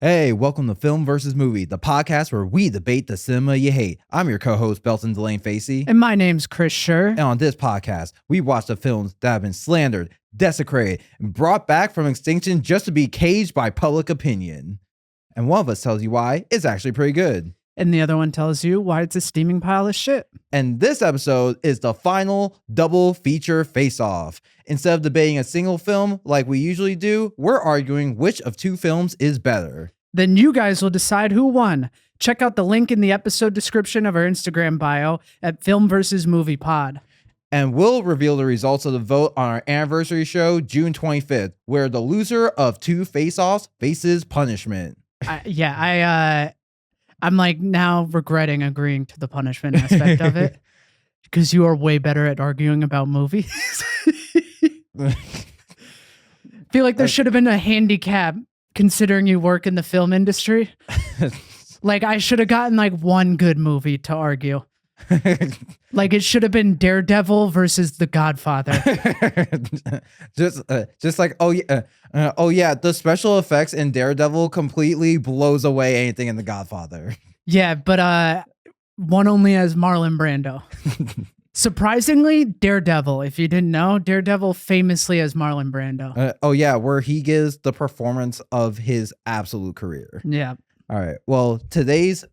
Hey, welcome to Film versus Movie, the podcast where we debate the cinema you hate. I'm your co-host, Belton DeLaine-Facey. And my name's Chris Shurr. And on this podcast, we watch the films that have been slandered, desecrated, and brought back from extinction just to be caged by public opinion. And one of us tells you why it's actually pretty good. And the other one tells you why it's a steaming pile of shit. And this episode is the final double feature face-off. Instead of debating a single film like we usually do, we're arguing which of two films is better. Then you guys will decide who won. Check out the link in the episode description of our Instagram bio at Film vs. Movie Pod. And we'll reveal the results of the vote on our anniversary show, June 25th, where the loser of two face-offs faces punishment. I'm like now regretting agreeing to the punishment aspect of it because you are way better at arguing about movies. Feel like there should have been a handicap considering you work in the film industry. Like I should have gotten like one good movie to argue. Like it should have been Daredevil versus The Godfather. just like oh yeah, the special effects in Daredevil completely blows away anything in The Godfather. Yeah, but one only has Marlon Brando. Surprisingly, Daredevil. If you didn't know, Daredevil famously has Marlon Brando. Where he gives the performance of his absolute career. Yeah. All right. Well, today's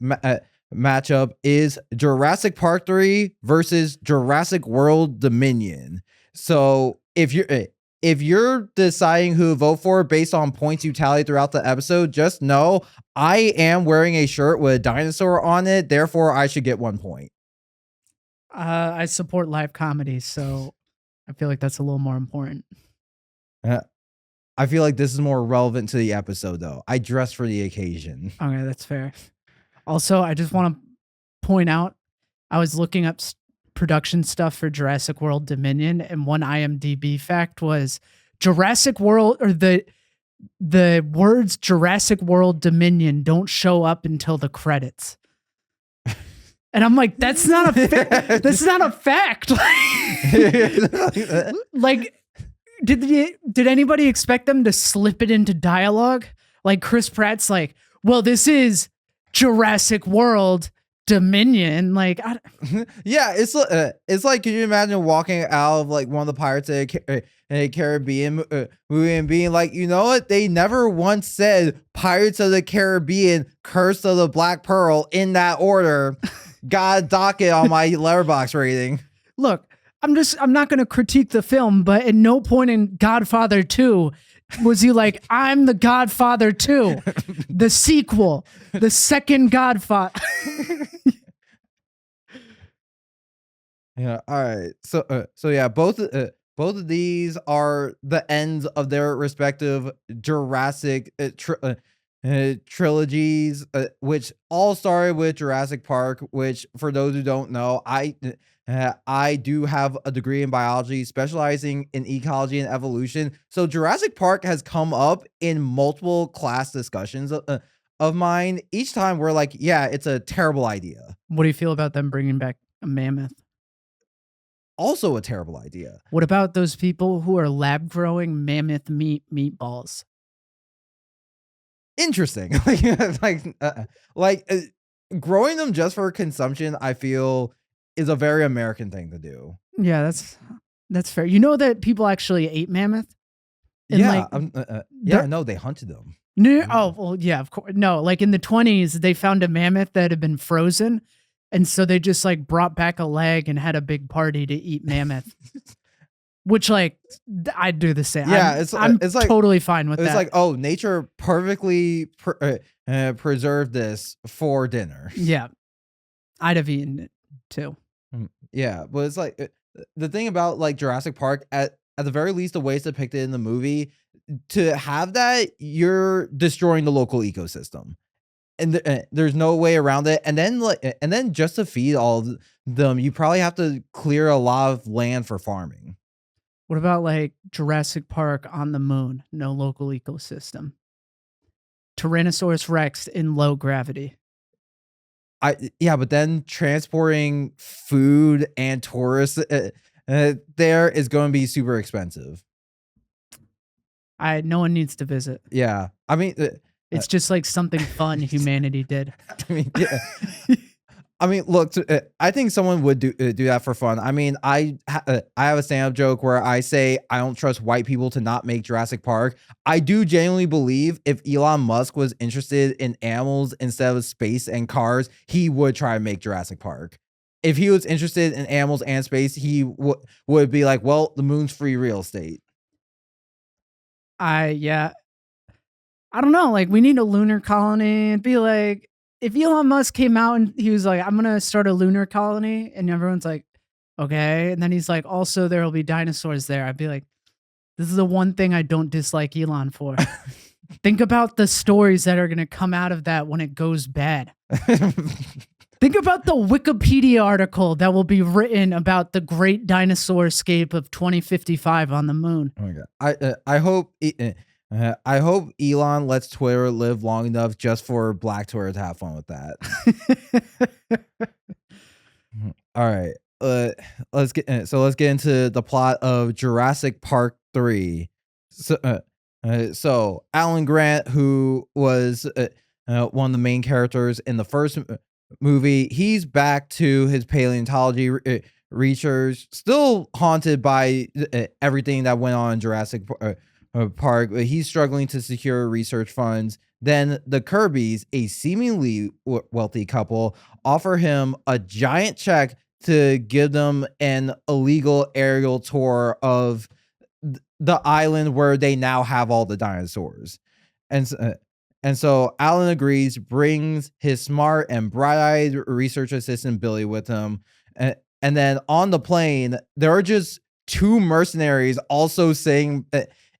matchup is Jurassic Park 3 versus Jurassic World Dominion. So if you're deciding who to vote for based on points you tally throughout the episode, just know I am wearing a shirt with a dinosaur on it. Therefore, I should get 1 point. I support live comedy, so I feel like that's a little more important. I feel like this is more relevant to the episode, though. I dressed for the occasion. Okay, that's fair. Also, I just want to point out, I was looking up production stuff for Jurassic World Dominion, and one IMDb fact was Jurassic World, or the words Jurassic World Dominion don't show up until the credits. And I'm like, that's not a fact. Like, did anybody expect them to slip it into dialogue? Like Chris Pratt's like, well, this is Jurassic World Dominion. Like, yeah, it's like, can you imagine walking out of like one of the Pirates of the Caribbean movie and being like, you know what? They never once said Pirates of the Caribbean, Curse of the Black Pearl in that order. Got a docket on my Letterboxd rating. Look, I'm not going to critique the film, but at no point in Godfather 2 was he like, I'm the Godfather 2, the sequel, the second Godfather. Yeah. All right. So yeah, both of these are the ends of their respective Jurassic trilogies, which all started with Jurassic Park, which for those who don't know, I do have a degree in biology specializing in ecology and evolution. So Jurassic Park has come up in multiple class discussions of mine. Each time we're like, yeah, it's a terrible idea. What do you feel about them bringing back a mammoth? Also a terrible idea. What about those people who are lab growing mammoth meatballs? Interesting. Growing them just for consumption, I feel is a very American thing to do. Yeah, that's fair. You know that people actually ate mammoth? Yeah, no, they hunted them. No, oh, well, yeah, of course. No, like in the 1920s, they found a mammoth that had been frozen, and so they just like brought back a leg and had a big party to eat mammoth. Which, like, I'd do the same. Yeah, I'm like, totally fine with that. It's like, oh, nature perfectly preserved this for dinner. Yeah, I'd have eaten it too. Yeah, but it's like the thing about like Jurassic Park, at the very least, the way it's depicted in the movie, to have that, you're destroying the local ecosystem, and there's no way around it. And then just to feed all of them, you probably have to clear a lot of land for farming. What about like Jurassic Park on the moon? No local ecosystem. Tyrannosaurus Rex in low gravity. But then transporting food and tourists there is going to be super expensive. No one needs to visit. Yeah. I mean, It's just like something fun humanity did. I mean, yeah. I mean, look, I think someone would do that for fun. I mean, I have a stand-up joke where I say I don't trust white people to not make Jurassic Park. I do genuinely believe if Elon Musk was interested in animals instead of space and cars, he would try to make Jurassic Park. If he was interested in animals and space, he would be like, well, the moon's free real estate. Yeah. I don't know. Like, we need a lunar colony. It'd be like if Elon Musk came out and he was like, I'm gonna start a lunar colony, and everyone's like, okay. And then he's like, also there will be dinosaurs there. I'd be like, this is the one thing I don't dislike Elon for. Think about the stories that are gonna come out of that when it goes bad. Think about the Wikipedia article that will be written about the great dinosaur escape of 2055 on the moon. Oh my god! I hope Elon lets Twitter live long enough just for Black Twitter to have fun with that. All right, let's get into the plot of Jurassic Park 3. So Alan Grant, who was one of the main characters in the first movie, he's back to his paleontology research, still haunted by everything that went on in Jurassic Park. He's struggling to secure research funds. Then the Kirbys, a seemingly wealthy couple, offer him a giant check to give them an illegal aerial tour of the island where they now have all the dinosaurs. And so Alan agrees, brings his smart and bright-eyed research assistant Billy with him. And then on the plane, there are just two mercenaries also sitting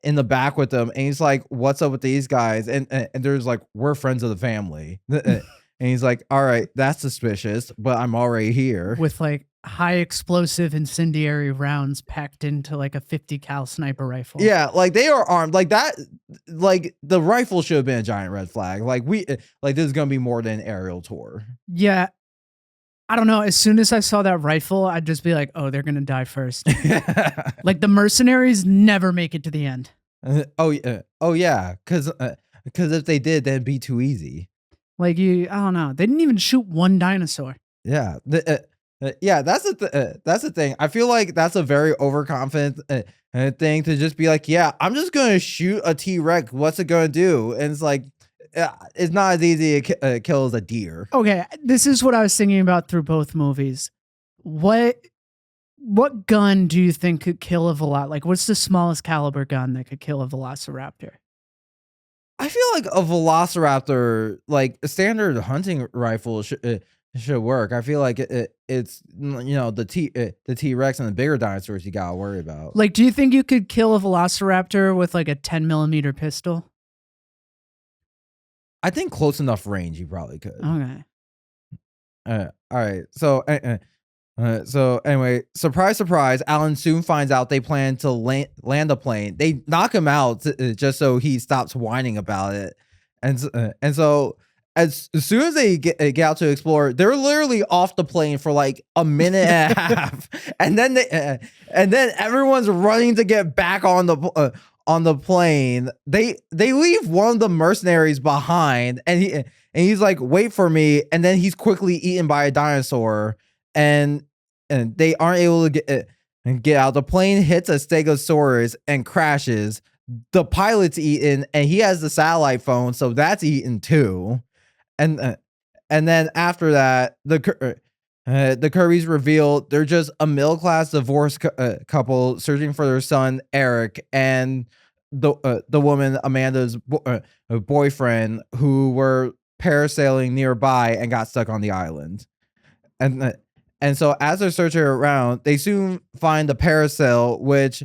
in the back with them. And he's like, what's up with these guys? And there's like, we're friends of the family. And he's like, all right, that's suspicious, but I'm already here. With like high explosive incendiary rounds packed into like a 50 cal sniper rifle. Yeah, like they are armed like that. Like the rifle should have been a giant red flag. Like this is gonna be more than an aerial tour. Yeah, I don't know. As soon as I saw that rifle, I'd just be like, oh, they're gonna die first. Like the mercenaries never make it to the end. Oh yeah, because if they did, that'd be too easy. Like I don't know. They didn't even shoot one dinosaur. Yeah. Yeah, that's the thing. I feel like that's a very overconfident thing to just be like, yeah, I'm just gonna shoot a T-Rex. What's it gonna do? And it's like, it's not as easy to kill as a deer. Okay, this is what I was thinking about through both movies. What gun do you think could kill a like? What's the smallest caliber gun that could kill a velociraptor? I feel like a velociraptor, like a standard hunting rifle, should work. I feel like it's the T-Rex and the bigger dinosaurs you gotta worry about. Like, do you think you could kill a velociraptor with like a 10mm pistol? I think close enough range you probably could. Okay. All right. So anyway, surprise, surprise. Alan soon finds out they plan to land a plane. They knock him out just so he stops whining about it, and so. As soon as they get out to explore, they're literally off the plane for like a minute and a half, and then everyone's running to get back on the plane. They leave one of the mercenaries behind, and he's like, "Wait for me!" And then he's quickly eaten by a dinosaur, and they aren't able to get out. The plane hits a stegosaurus and crashes. The pilot's eaten, and he has the satellite phone, so that's eaten too. And then after that, the Kirbys reveal they're just a middle-class divorced couple searching for their son Eric and the woman Amanda's boyfriend, who were parasailing nearby and got stuck on the island. And so as they're searching around, they soon find the parasail, which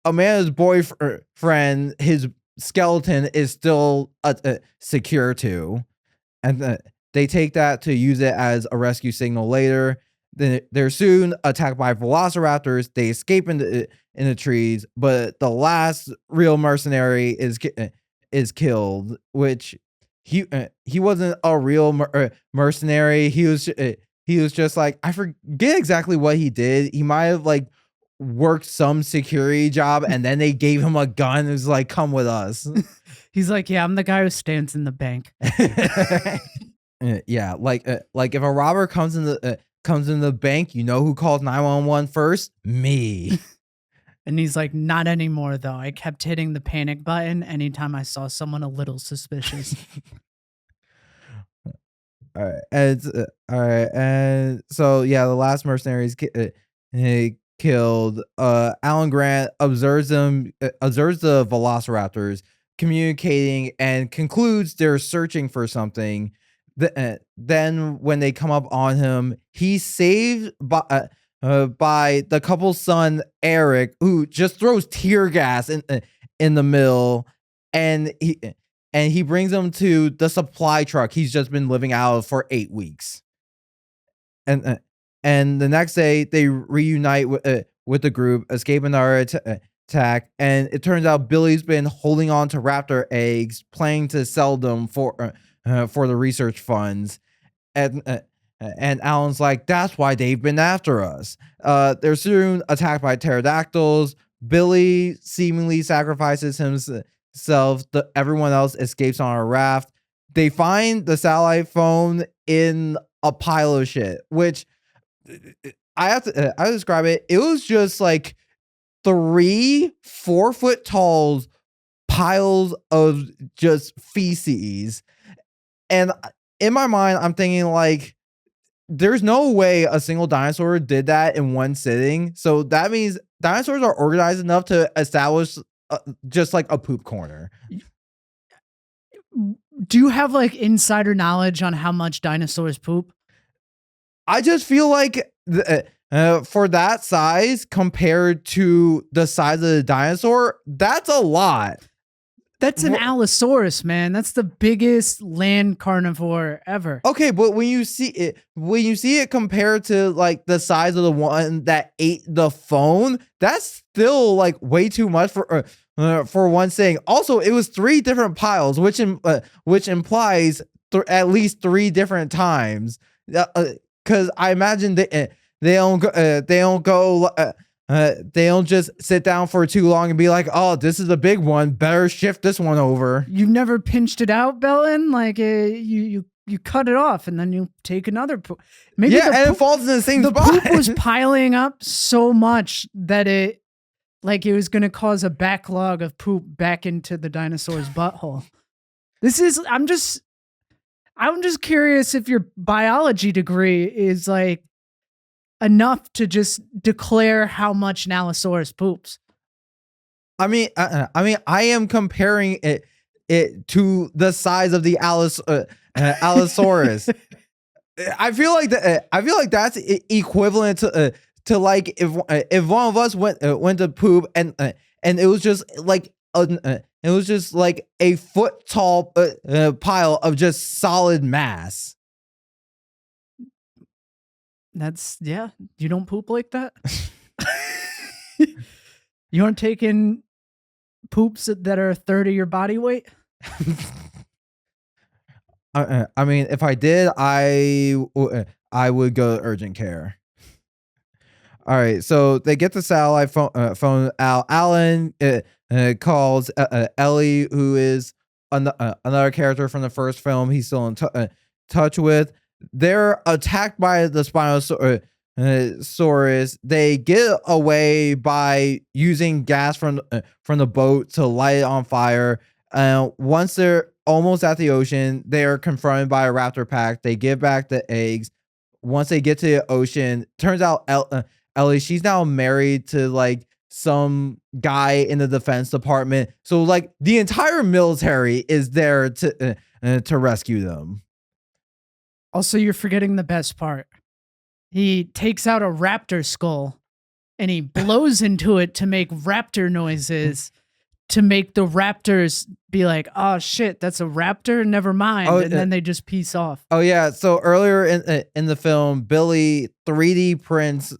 Amanda's boyfriend, his skeleton is still secure to. And they take that to use it as a rescue signal later. Then they're soon attacked by velociraptors. They escape in the trees, but the last real mercenary is killed. Which he wasn't a real mercenary. He was just like, I forget exactly what he did. He might have like worked some security job, and then they gave him a gun. It was like, come with us. He's like, yeah, I'm the guy who stands in the bank. Yeah, like if a robber comes in the bank, you know who calls 911 first? Me. And he's like, not anymore, though. I kept hitting the panic button anytime I saw someone a little suspicious. All right, and so yeah, the last mercenaries killed. Alan Grant observes the Velociraptors communicating and concludes they're searching for something. Then when they come up on him, he's saved by the couple's son Eric, who just throws tear gas in the mill, and he brings them to the supply truck he's just been living out of for 8 weeks. And the next day they reunite with the group, escape another attack, and it turns out Billy's been holding on to raptor eggs, planning to sell them for the research funds. And Alan's like, that's why they've been after us. They're soon attacked by pterodactyls. Billy seemingly sacrifices himself. Everyone else escapes on a raft. They find the satellite phone in a pile of shit, which I describe it. It was just like 3 4-foot tall piles of just feces. And in my mind, I'm thinking like, there's no way a single dinosaur did that in one sitting. So that means dinosaurs are organized enough to establish just like a poop corner. Do you have like insider knowledge on how much dinosaurs poop? I just feel like for that size compared to the size of the dinosaur, that's a lot. That's an Allosaurus, man. That's the biggest land carnivore ever. Okay, but when you see it compared to like the size of the one that ate the phone, that's still like way too much for one sitting. Also, it was 3 different piles, which implies at least 3 different times. Because I imagine they don't just sit down for too long and be like, oh, this is a big one, better shift this one over. You've never pinched it out, Belton? Like you cut it off and then you take another poop. Maybe it falls in the same spot. The poop was piling up so much that it was going to cause a backlog of poop back into the dinosaur's butthole. I'm just curious if your biology degree is like enough to just declare how much an Allosaurus poops. I mean, I am comparing it to the size of the Allosaurus. I feel like that's equivalent to like if one of us went to poop and it was just like a foot tall pile of just solid mass. You don't poop like that? You aren't taking poops that are a third of your body weight? I mean, if I did, I would go to urgent care. All right, so they get the satellite phone out. Alan calls Ellie, who is another character from the first film he's still in touch with. They're attacked by the Spinosaurus. They get away by using gas from the boat to light it on fire. Once they're almost at the ocean, they are confronted by a raptor pack. They give back the eggs. Once they get to the ocean, turns out Ellie, she's now married to like some guy in the defense department. So like the entire military is there to rescue them. Also, you're forgetting the best part. He takes out a raptor skull and he blows into it to make raptor noises to make the raptors be like, oh shit, that's a raptor? Never mind. And then they just peace off. Oh yeah. So earlier in the film, Billy 3D prints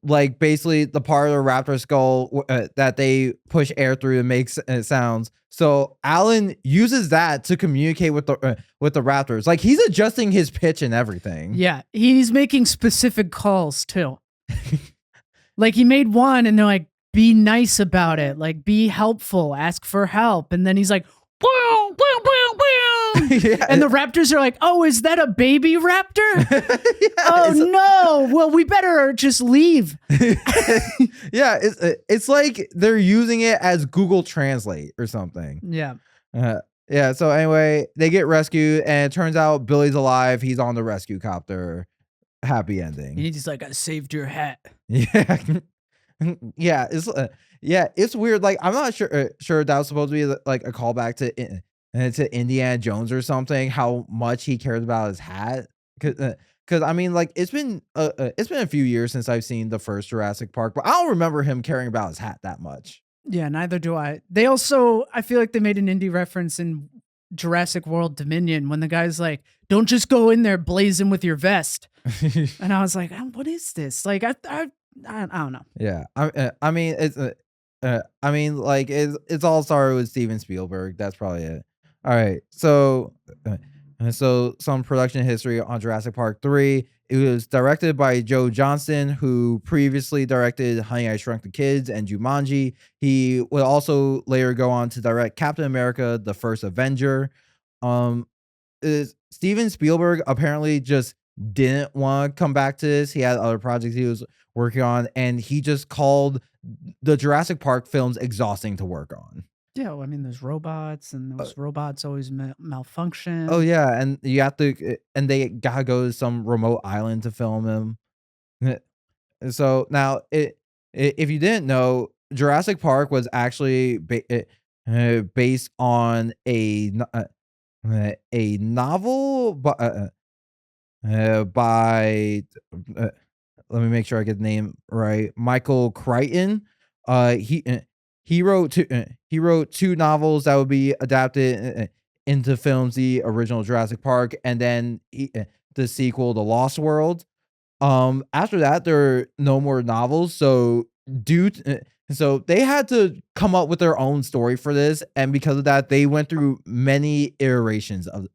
like basically the part of the raptor skull that they push air through to make sounds. So Alan uses that to communicate with the raptors. Like he's adjusting his pitch and everything. Yeah, he's making specific calls too. Like he made one and they're like, be nice about it. Like be helpful, ask for help. And then he's like, boom, boom, boom, boom. Yeah. And the raptors are like, oh, is that a baby raptor? Yeah, Oh no. Well, we better just leave. yeah, it's like they're using it as Google Translate or something. Yeah. Yeah, so anyway, they get rescued and it turns out Billy's alive. He's on the rescue copter. Happy And ending. he's like, I saved your hat. Yeah. Yeah, it's weird. Like I'm not sure that was supposed to be like a callback to Indiana Jones or something. How much he cares about his hat, because I mean, like it's been a few years since I've seen the first Jurassic Park, but I don't remember him caring about his hat that much. Yeah, neither do I. They also, I feel like they made an indie reference in Jurassic World Dominion when the guy's like, don't just go in there blazing with your vest. And I was like, what is this? Like, I don't know. Yeah, I mean it's I mean like it's all started with Steven Spielberg. That's probably it. All right, so some production history on Jurassic Park 3. It was directed by Joe Johnston, who previously directed Honey, I Shrunk the Kids and Jumanji. He would also later go on to direct Captain America: The First Avenger. Steven Spielberg apparently just didn't want to come back to this. He had other projects he was working on, and he just called the Jurassic Park films exhausting to work on. Yeah, well, I mean, there's robots, and those robots always malfunction. Oh yeah, and you have to, and they gotta go to some remote island to film him. So now, if you didn't know, Jurassic Park was actually based on a novel by let me make sure I get the name right. Michael Crichton. He wrote two novels that would be adapted into films. The original Jurassic Park, and then the sequel, The Lost World. After that, there are no more novels. So so they had to come up with their own story for this, and because of that, they went through many iterations of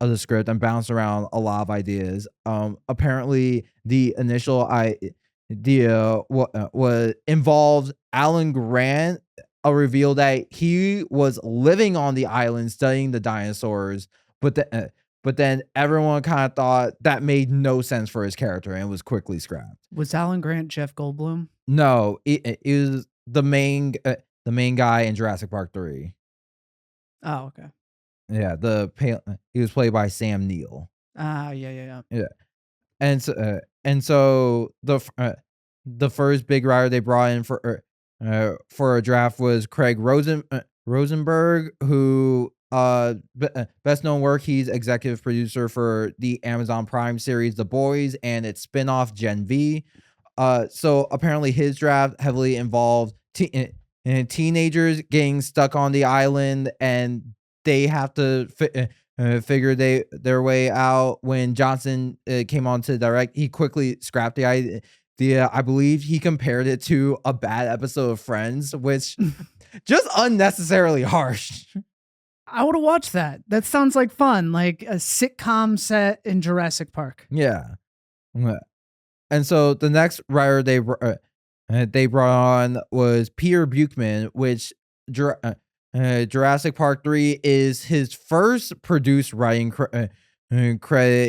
the script and bounced around a lot of ideas. Apparently, the initial idea was involved Alan Grant. A reveal that he was living on the island studying the dinosaurs, but then everyone kind of thought that made no sense for his character and was quickly scrapped. Was Alan Grant Jeff Goldblum? No, it was the main guy in Jurassic Park 3. Oh, okay. Yeah, he was played by Sam Neill. Yeah. And so the first big writer they brought in for a draft was Craig Rosenberg, who best known work, he's executive producer for the Amazon Prime series The Boys and its spinoff Gen V. So apparently his draft heavily involved teenagers getting stuck on the island, and they have to figure their way out. When Johnson came on to direct, he quickly scrapped the idea. I believe he compared it to a bad episode of Friends, which just unnecessarily harsh. I would have watched that. That sounds like fun, like a sitcom set in Jurassic Park. Yeah. And so the next writer they brought on was Peter Buchman, which Jurassic Park 3 is his first produced writing credit.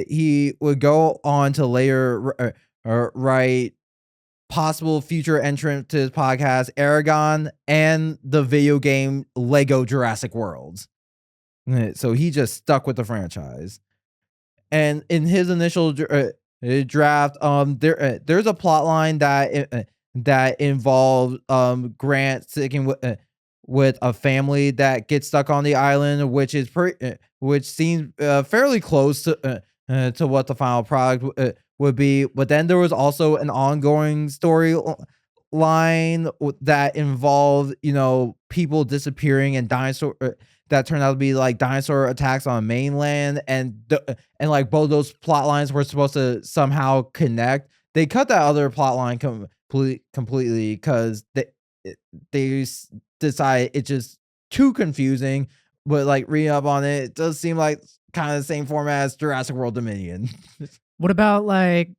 He would go on to later write possible future entrant to his podcast, Aragon, and the video game Lego Jurassic World. So he just stuck with the franchise. And in his initial draft, there's a plot line that involved Grant sticking with a family that gets stuck on the island, which seems fairly close to what the final product would be. But then there was also an ongoing story line that involved, people disappearing and dinosaur that turned out to be like dinosaur attacks on mainland, and like both those plot lines were supposed to somehow connect. They cut that other plot line completely because they decided it's just too confusing. But like reading up on it, it does seem like kind of the same format as Jurassic World Dominion. What about like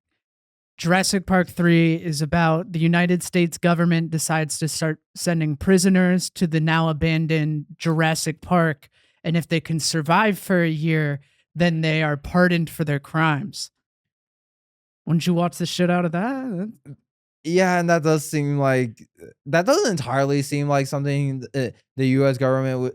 Jurassic Park 3 is about the United States government decides to start sending prisoners to the now abandoned Jurassic Park. And if they can survive for a year, then they are pardoned for their crimes. Wouldn't you watch the shit out of that? Yeah, and that doesn't entirely seem like something the U.S. government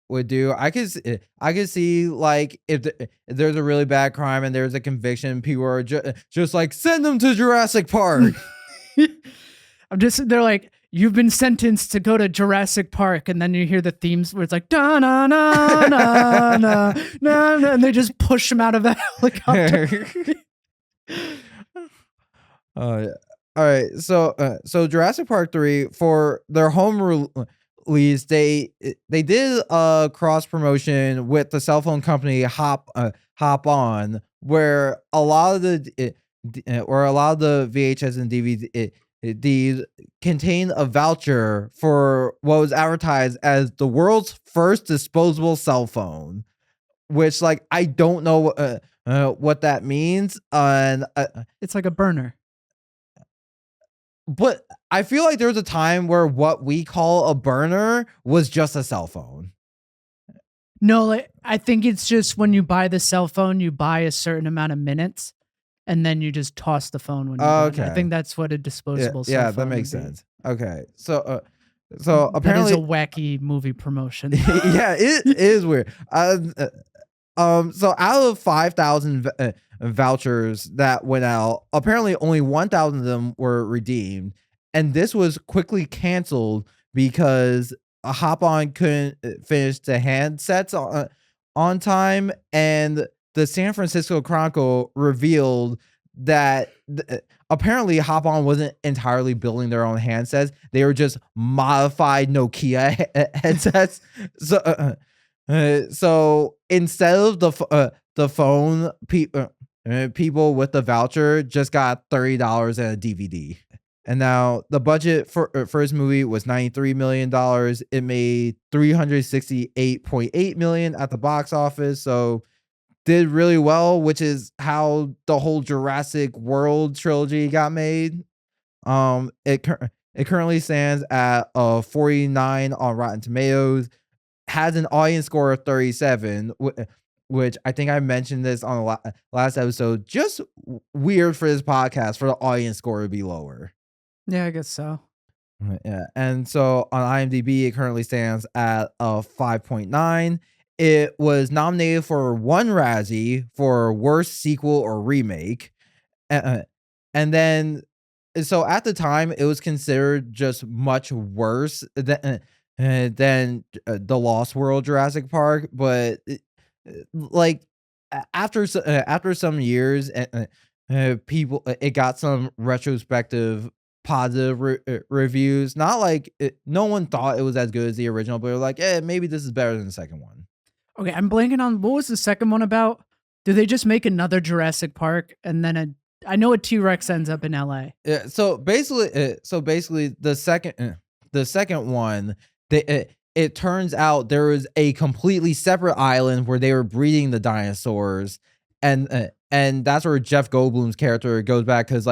would do. I could see like if there's a really bad crime and there's a conviction, people are just like send them to Jurassic Park. They're like, you've been sentenced to go to Jurassic Park, and then you hear the themes where it's like da na na na na na, and they just push him out of the helicopter. All right, so Jurassic Park 3 for their home release, they did a cross promotion with the cell phone company Hop On, where a lot of the VHS and DVD contain a voucher for what was advertised as the world's first disposable cell phone, which like I don't know what that means, and it's like a burner. But I feel like there was a time where what we call a burner was just a cell phone. No, like I think it's just when you buy the cell phone, you buy a certain amount of minutes, and then you just toss the phone when you're done. I think that's what a disposable cell phone. Yeah, that makes sense. Okay, so apparently that is a wacky movie promotion. Yeah, it is weird. So out of 5,000 vouchers that went out, apparently only 1,000 of them were redeemed, and this was quickly canceled because Hop On couldn't finish the handsets on time, and the San Francisco Chronicle revealed that apparently Hop On wasn't entirely building their own handsets; they were just modified Nokia headsets. So instead of the phone, people with the voucher just got $30 and a DVD. And now the budget for this movie was $93 million. It made $368.8 million at the box office. So did really well, which is how the whole Jurassic World trilogy got made. It currently stands at 49 on Rotten Tomatoes. Has an audience score of 37, which I think I mentioned this on the last episode. Just weird for this podcast for the audience score to be lower. Yeah, I guess so. Yeah, and so on IMDb, it currently stands at a 5.9. It was nominated for one Razzie for worst sequel or remake, and then so at the time it was considered just much worse than the Lost World Jurassic Park, but like after some years, people it got some retrospective positive reviews. Not like no one thought it was as good as the original, but they're like, yeah, maybe this is better than the second one. Okay, I'm blanking on what was the second one about. Did they just make another Jurassic Park and then I know a T-Rex ends up in LA? Yeah. So basically, the second one. It turns out there was a completely separate island where they were breeding the dinosaurs, and that's where Jeff Goldblum's character goes back because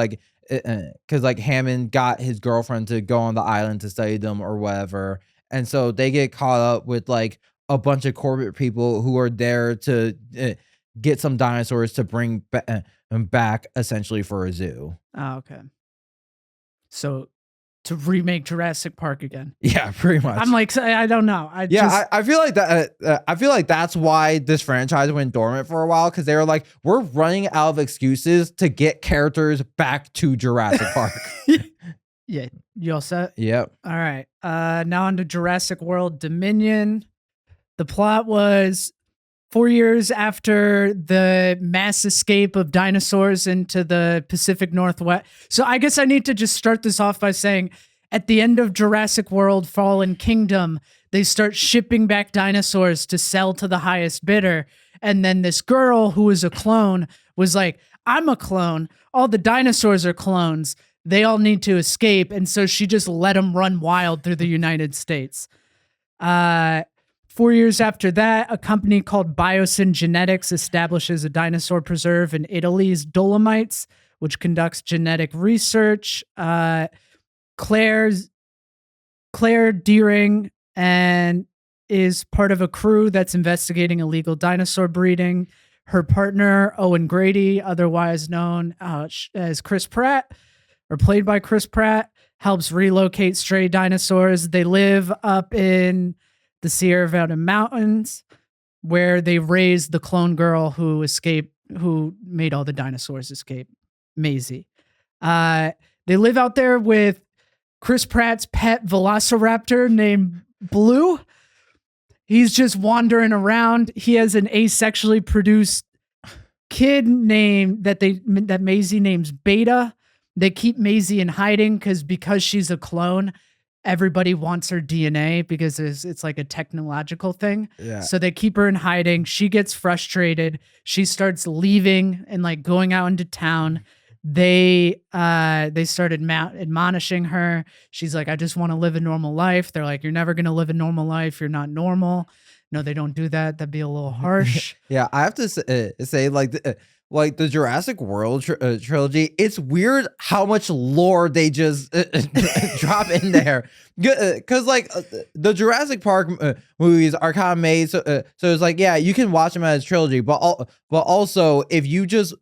Hammond got his girlfriend to go on the island to study them or whatever, and so they get caught up with like a bunch of corporate people who are there to get some dinosaurs to bring back essentially for a zoo. Oh, okay. So to remake Jurassic Park again. Yeah, pretty much. I'm like, I don't know. I feel like that. I feel like that's why this franchise went dormant for a while, because they were like, we're running out of excuses to get characters back to Jurassic Park. Yeah, you all set? Yep. All right. Now on to Jurassic World Dominion. The plot was 4 years after the mass escape of dinosaurs into the Pacific Northwest. So I guess I need to just start this off by saying at the end of Jurassic World Fallen Kingdom, they start shipping back dinosaurs to sell to the highest bidder. And then this girl who was a clone was like, I'm a clone. All the dinosaurs are clones. They all need to escape. And so she just let them run wild through the United States. 4 years after that, a company called Biosyn Genetics establishes a dinosaur preserve in Italy's Dolomites, which conducts genetic research. Claire Deering and is part of a crew that's investigating illegal dinosaur breeding. Her partner, Owen Grady, otherwise known as Chris Pratt, or played by Chris Pratt, helps relocate stray dinosaurs. They live up in the Sierra Nevada mountains, where they raised the clone girl who made all the dinosaurs escape, Maisie. They live out there with Chris Pratt's pet velociraptor named Blue. He's just wandering around. He has an asexually produced kid that Maisie names Beta. They keep Maisie in hiding because she's a clone. Everybody wants her DNA because it's like a technological thing. Yeah. So they keep her in hiding. She gets frustrated. She starts leaving and like going out into town. They started admonishing her. She's like, I just want to live a normal life. They're like, you're never going to live a normal life. You're not normal. No, they don't do that. That'd be a little harsh. Yeah, I have to say like the Jurassic World trilogy, it's weird how much lore they just drop in there. Because like the Jurassic Park movies are kind of made so it's like, yeah, you can watch them as a trilogy, but also if you just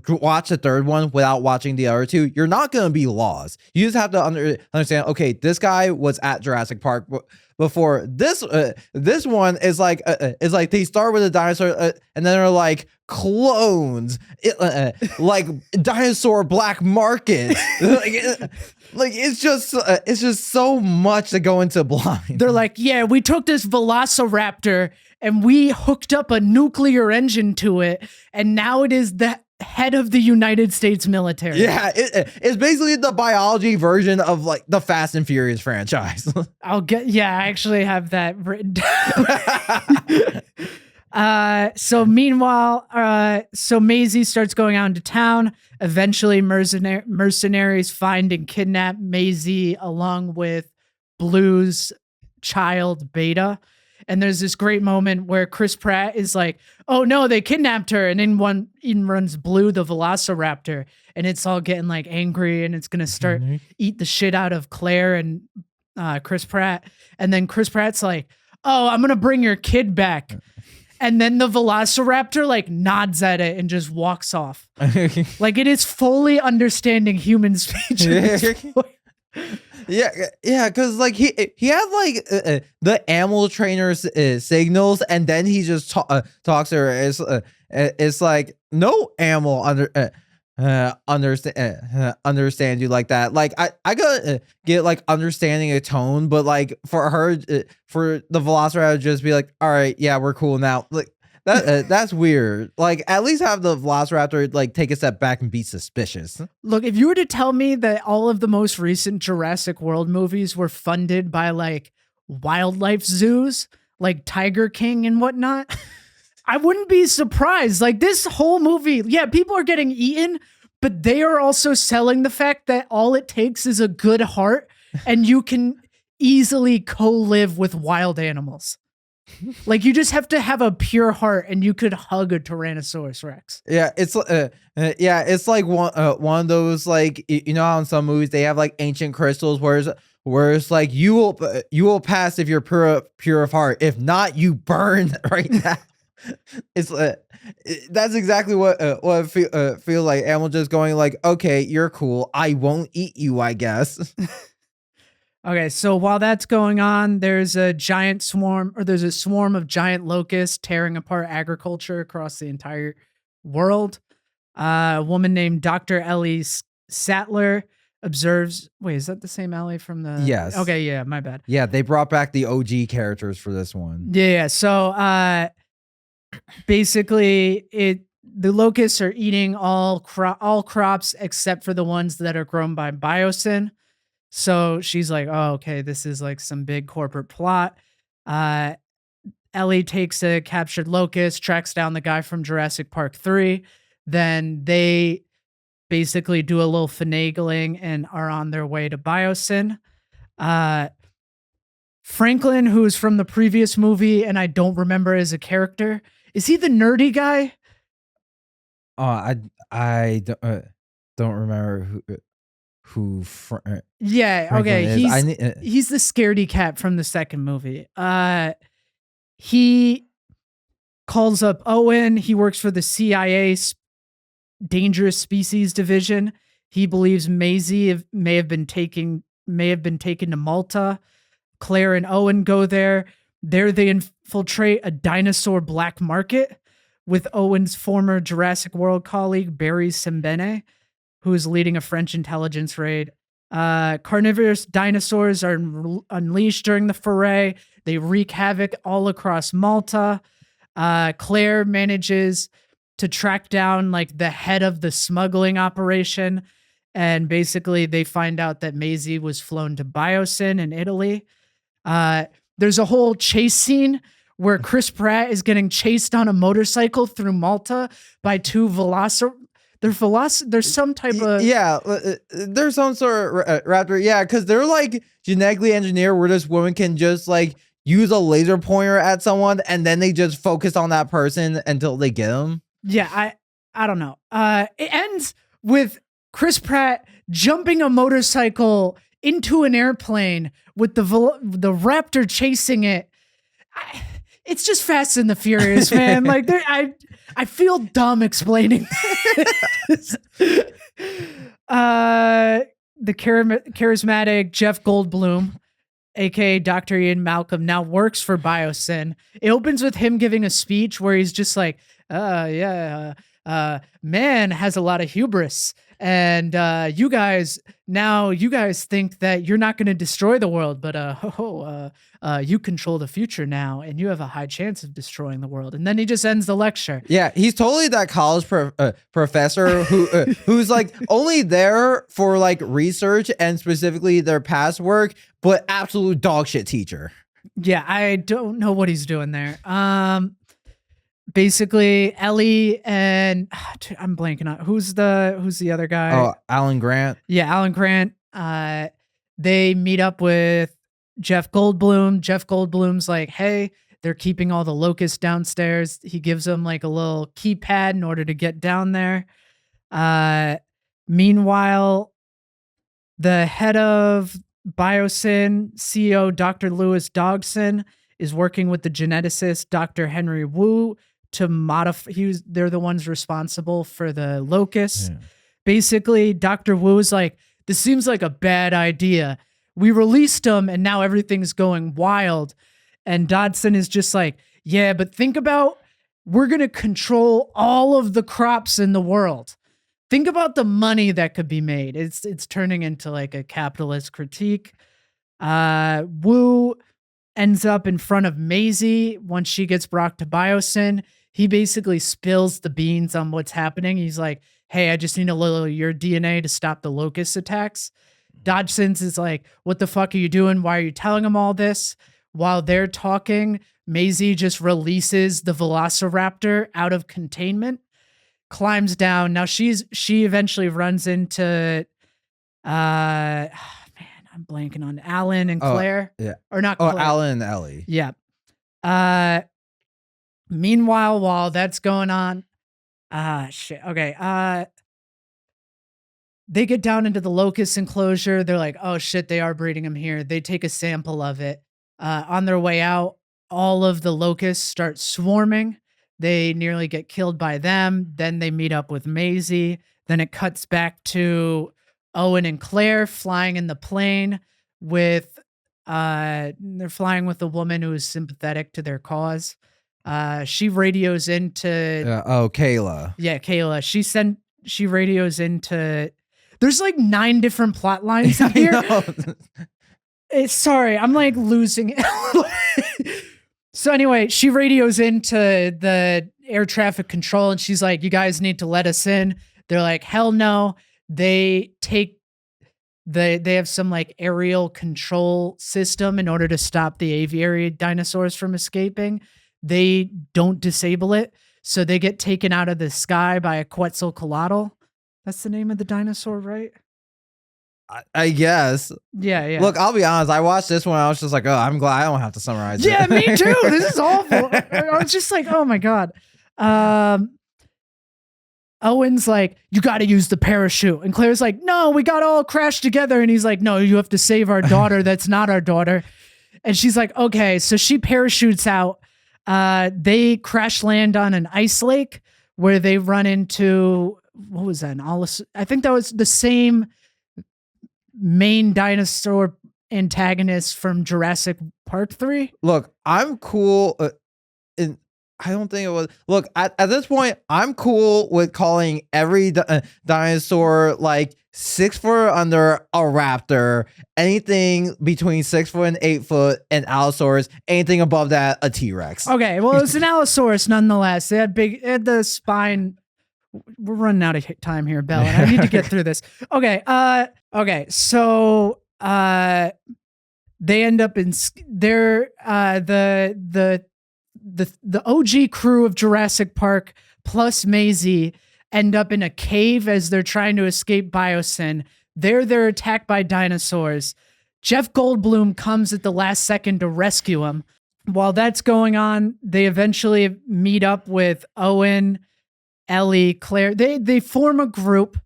watch the third one without watching the other two, you're not going to be lost. You just have to understand, okay, this guy was at Jurassic Park before. This one is like they start with a dinosaur and then they're like clones, like dinosaur black market. Like it's just so much to go into blind. They're like, yeah, we took this velociraptor and we hooked up a nuclear engine to it, and now it is the head of the United States military. Yeah, it's basically the biology version of like the Fast and Furious franchise. I actually have that written down. So meanwhile, so Maisie starts going out into town. Eventually, mercenaries find and kidnap Maisie along with Blue's child, Beta. And there's this great moment where Chris Pratt is like, oh no, they kidnapped her. And in runs Blue, the velociraptor. And it's all getting like angry and it's going to start eat the shit out of Claire and Chris Pratt. And then Chris Pratt's like, oh, I'm going to bring your kid back. And then the velociraptor like nods at it and just walks off. Like it is fully understanding human speech. Yeah, because like he had like the animal trainer's signals, and then he just talks to her. It's like no animal understand you like that. Like I gotta get like understanding a tone, but like for her, for the velociraptor to just be like, all right, yeah, we're cool now. Like that's weird. Like at least have the velociraptor like take a step back and be suspicious. Look, if you were to tell me that all of the most recent Jurassic World movies were funded by like wildlife zoos, like Tiger King and whatnot, I wouldn't be surprised. Like this whole movie, yeah, people are getting eaten, but they are also selling the fact that all it takes is a good heart and you can easily co-live with wild animals. Like you just have to have a pure heart and you could hug a Tyrannosaurus Rex. Yeah, it's like one of those, like, you know how in some movies they have like ancient crystals where it's like you will pass if you're pure of heart. If not, you burn right now. It's that's exactly what I feel like. Animal just going like, okay, you're cool. I won't eat you, I guess. Okay, so while that's going on, there's a swarm of giant locusts tearing apart agriculture across the entire world. A woman named Dr. Ellie Sattler observes. Wait, is that the same Ellie from the? Yes. Okay, yeah, my bad. Yeah, they brought back the OG characters for this one. Yeah. So, basically, the locusts are eating all crops except for the ones that are grown by Biosyn. So she's like, oh, okay, this is like some big corporate plot. Ellie takes a captured locust, tracks down the guy from Jurassic Park 3. Then they basically do a little finagling and are on their way to Biosyn. Franklin, who's from the previous movie, and I don't remember as a character, is he the nerdy guy? I don't. don't remember who Yeah, Franklin okay. is. He's the scaredy cat from the second movie. He calls up Owen. He works for the CIA Dangerous Species Division. He believes Maisie may have been taken to Malta. Claire and Owen go there. There they infiltrate a dinosaur black market with Owen's former Jurassic World colleague Barry Simbene, who is leading a French intelligence raid. Carnivorous dinosaurs are unleashed during the foray. They wreak havoc all across Malta. Claire manages to track down like the head of the smuggling operation. And basically they find out that Maisie was flown to Biosyn in Italy. There's a whole chase scene where Chris Pratt is getting chased on a motorcycle through Malta by two there's some type of there's some sort of raptor, because they're like genetically engineered where this woman can just like use a laser pointer at someone and then they just focus on that person until they get them. I don't know. It ends with Chris Pratt jumping a motorcycle into an airplane with the raptor chasing it. It's just Fast and the Furious, man. Like I feel dumb explaining this. The charismatic Jeff Goldblum, aka Dr. Ian Malcolm, now works for Biosyn. It opens with him giving a speech where he's just like, man has a lot of hubris. And you guys think that you're not going to destroy the world, but you control the future now, and you have a high chance of destroying the world. And then he just ends the lecture. Yeah, he's totally that college professor who's like only there for like research and specifically their past work, but absolute dog shit teacher. Yeah, I don't know what he's doing there. Basically Ellie and I'm blanking on who's the other guy. Oh, Alan Grant. Yeah, Alan Grant. They meet up with Jeff Goldblum. Jeff Goldblum's like, hey, they're keeping all the locusts downstairs. He gives them like a little keypad in order to get down there. Meanwhile, the head of Biosyn, CEO Dr. Lewis Dodgson, is working with the geneticist Dr. Henry Wu to modify. They're the ones responsible for the locusts. Yeah. Basically, Dr. Wu is like, this seems like a bad idea. We released them and now everything's going wild. And Dodson is just like, yeah, but think about, we're going to control all of the crops in the world. Think about the money that could be made. It's turning into like a capitalist critique. Wu ends up in front of Maisie once she gets brought to Biosyn. He basically spills the beans on what's happening. He's like, hey, I just need a little of your DNA to stop the locust attacks. Dodgson's is like, what the fuck are you doing? Why are you telling him all this? While they're talking, Maisie just releases the velociraptor out of containment, climbs down. Now she eventually runs into I'm blanking on Alan and Claire. Yeah. Or not Claire. Alan and Ellie. Yeah. Meanwhile, while that's going on, shit. Okay. They get down into the locust enclosure. They're like, oh shit, they are breeding them here. They take a sample of it. On their way out, all of the locusts start swarming. They nearly get killed by them. Then they meet up with Maisie. Then it cuts back to Owen and Claire flying in the plane with, they're flying with a woman who is sympathetic to their cause. She radios into, Kayla. Yeah, Kayla. She radios into, there's like 9 different plot lines here. Sorry, I'm like losing it. So anyway, she radios into the air traffic control and she's like, you guys need to let us in. They're like, hell no. They have some like aerial control system in order to stop the aviary dinosaurs from escaping. They don't disable it. So they get taken out of the sky by a Quetzalcoatl. That's the name of the dinosaur, right? I guess. Yeah. Look, I'll be honest. I watched this one. I was just like, oh, I'm glad I don't have to summarize it. Yeah, me too. This is awful. I was just like, oh my God. Owen's like, you got to use the parachute. And Claire's like, no, we got to all crash together. And he's like, no, you have to save our daughter. That's not our daughter. And she's like, okay. So she parachutes out. They crash land on an ice lake where they run into, what was that? I think that was the same main dinosaur antagonist from Jurassic Park 3. Look, I'm cool. And I don't think it was. Look, at this point, I'm cool with calling every dinosaur like 6 foot under a raptor, anything between 6 foot and 8 foot, an Allosaurus, anything above that, a T-Rex. Okay, well, it was an Allosaurus nonetheless. They had the spine. We're running out of time here, Bella. I need to get through this. Okay, so they end up in the OG crew of Jurassic Park plus Maisie end up in a cave as they're trying to escape Biosyn. They're attacked by dinosaurs. Jeff Goldblum comes at the last second to rescue them. While that's going on, they eventually meet up with Owen, Ellie, Claire. They form a group.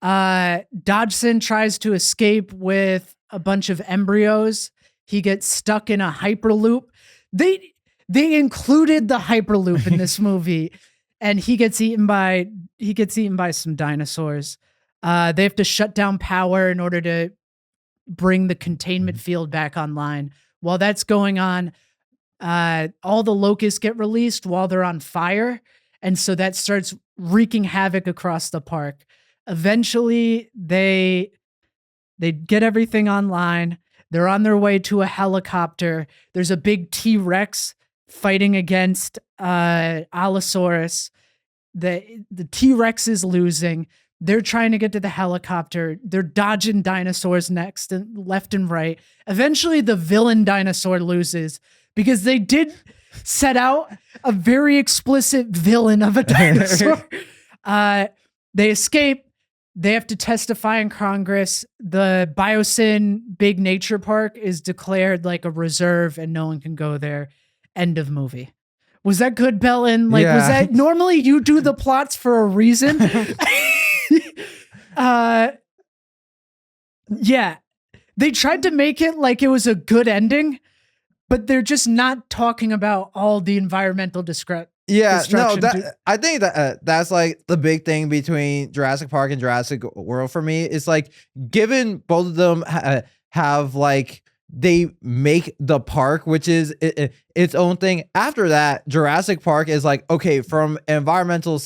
Dodgson tries to escape with a bunch of embryos. He gets stuck in a hyperloop. They included the hyperloop in this movie, and he gets eaten by some dinosaurs. They have to shut down power in order to bring the containment field back online. While that's going on, all the locusts get released while they're on fire, and so that starts wreaking havoc across the park. Eventually, they get everything online. They're on their way to a helicopter. There's a big T-Rex fighting against Allosaurus. The T-Rex is losing. They're trying to get to the helicopter. They're dodging dinosaurs next and left and right. Eventually, the villain dinosaur loses because they did set out a very explicit villain of a dinosaur. They escape. They have to testify in Congress. The Biosyn Big Nature Park is declared like a reserve and no one can go there. End of movie. Was that good, Belton? Like, was that normally you do the plots for a reason? Yeah. They tried to make it like it was a good ending, but they're just not talking about all the environmental destruction. I think that that's like the big thing between Jurassic Park and Jurassic World for me. It's like, given both of them have like, they make the park, which is its own thing. After that, Jurassic Park is like, okay, from environmental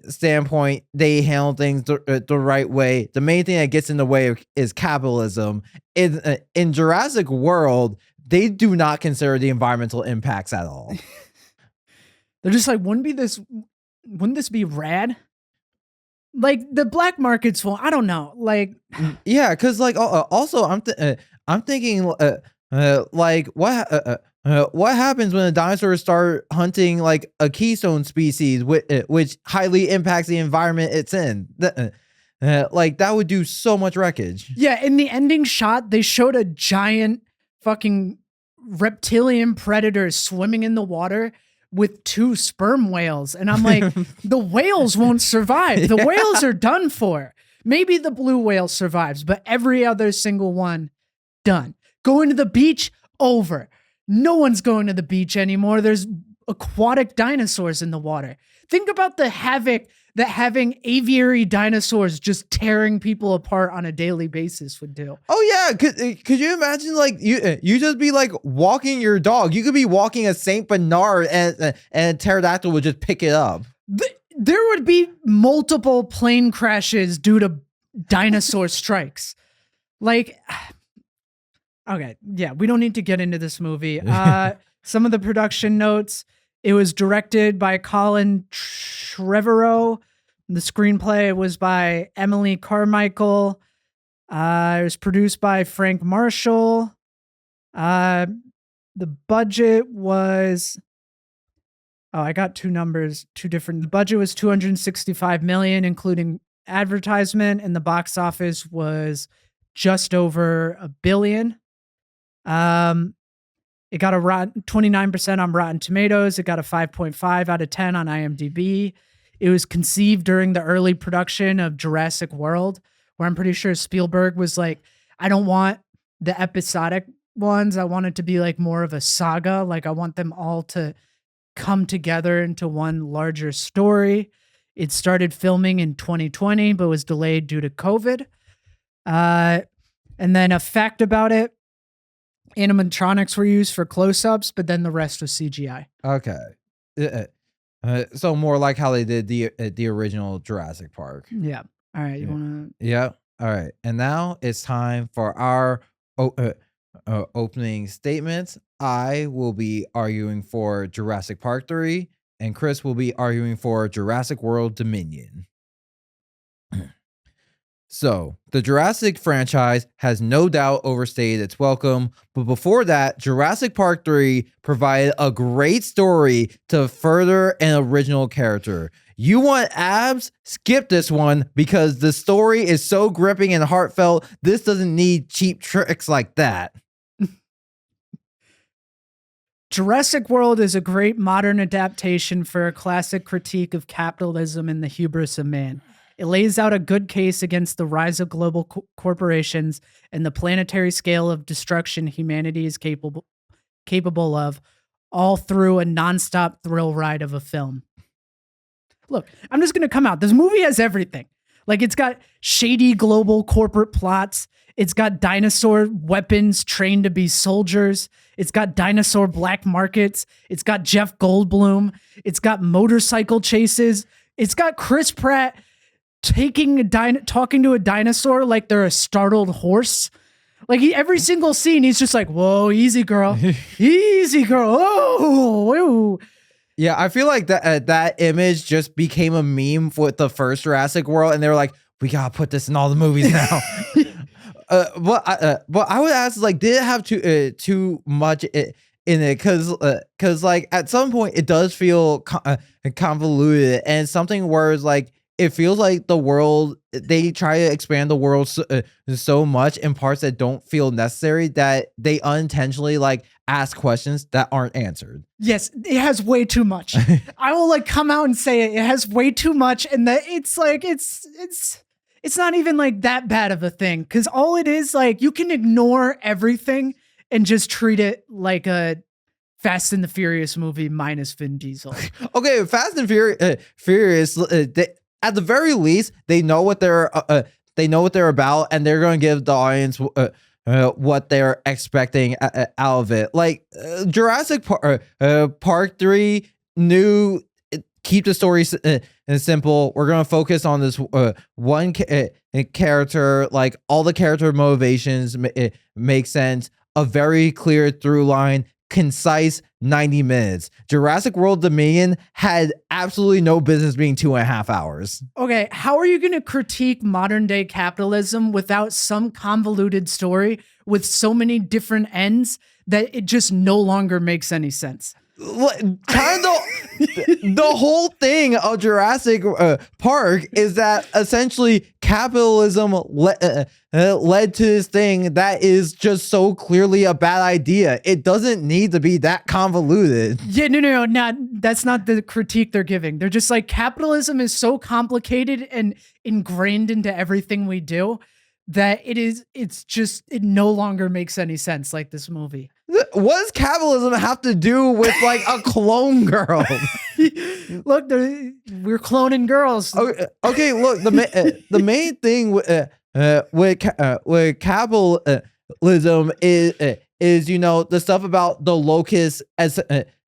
standpoint, they handle things the right way. The main thing that gets in the way is capitalism. In Jurassic World, they do not consider the environmental impacts at all. They're just like, wouldn't this be rad? Like the black markets will, I don't know. Like, yeah, because like also I'm thinking like what happens when the dinosaurs start hunting like a keystone species, which highly impacts the environment it's in. Like that would do so much wreckage. Yeah, in the ending shot, they showed a giant fucking reptilian predator swimming in the water with 2 sperm whales. And I'm like, the whales won't survive. The whales are done for. Maybe the blue whale survives, but every other single one, done. Going to the beach, over. No one's going to the beach anymore. There's aquatic dinosaurs in the water. Think about the havoc that having aviary dinosaurs just tearing people apart on a daily basis would do. Oh yeah, could you imagine like you just be like walking your dog? You could be walking a Saint Bernard and a pterodactyl would just pick it up. There would be multiple plane crashes due to dinosaur strikes. Like, okay, yeah, we don't need to get into this movie. Some of the production notes. It was directed by Colin Trevorrow. The screenplay was by Emily Carmichael. It was produced by Frank Marshall. The budget was... Oh, I got 2 numbers, 2 different... The budget was $265 million, including advertisement, and the box office was just over $1 billion. It got a 29% on Rotten Tomatoes. It got a 5.5 out of 10 on IMDb. It was conceived during the early production of Jurassic World, where I'm pretty sure Spielberg was like, I don't want the episodic ones. I want it to be like more of a saga. Like I want them all to come together into one larger story. It started filming in 2020, but was delayed due to COVID. And then a fact about it, animatronics were used for close-ups, but then the rest was CGI. Okay. So more like how they did the original Jurassic Park. Yeah. All right. You Yeah. want to? Yeah. All right. And now it's time for our opening statements. I will be arguing for Jurassic Park 3, and Chris will be arguing for Jurassic World Dominion. So, the Jurassic franchise has no doubt overstayed its welcome, but before that, Jurassic Park 3 provided a great story to further an original character. You want abs? Skip this one because the story is so gripping and heartfelt. This doesn't need cheap tricks like that. Jurassic World is a great modern adaptation for a classic critique of capitalism and the hubris of man. It lays out a good case against the rise of global corporations and the planetary scale of destruction humanity is capable of, all through a nonstop thrill ride of a film. Look, I'm just going to come out. This movie has everything. Like, it's got shady global corporate plots. It's got dinosaur weapons trained to be soldiers. It's got dinosaur black markets. It's got Jeff Goldblum. It's got motorcycle chases. It's got Chris Pratt talking to a dinosaur like they're a startled horse. Like every single scene, he's just like, "Whoa, easy girl, easy girl." Oh, whoa. Yeah, I feel like that image just became a meme with the first Jurassic World, and they were like, "We gotta put this in all the movies now." But I would ask, like, did it have too much in it? Because like at some point it does feel convoluted, and something where it's like it feels like the world, they try to expand the world so much in parts that don't feel necessary that they unintentionally like ask questions that aren't answered. Yes, it has way too much. I will like come out and say it has way too much, and that it's like it's not even like that bad of a thing, because all it is, like, you can ignore everything and just treat it like a Fast and the Furious movie minus Vin Diesel. Okay, Fast and Furious. At the very least, they know what they're about, and they're going to give the audience what they're expecting out of it. Like Jurassic Park 3 knew, keep the story simple. We're going to focus on this one character. Like, all the character motivations make sense. A very clear through line, concise 90 minutes. Jurassic World Dominion had absolutely no business being 2.5 hours. Okay, how are you going to critique modern day capitalism without some convoluted story with so many different ends that it just no longer makes any sense? Kind of the whole thing of Jurassic Park is that essentially capitalism led to this thing that is just so clearly a bad idea. It doesn't need to be that convoluted. Yeah, no, that's not the critique they're giving. They're just like, capitalism is so complicated and ingrained into everything we do that it no longer makes any sense, like this movie. What does capitalism have to do with like a clone girl? Look, we're cloning girls. Okay, look, the main thing with capitalism is, you know, the stuff about the locust as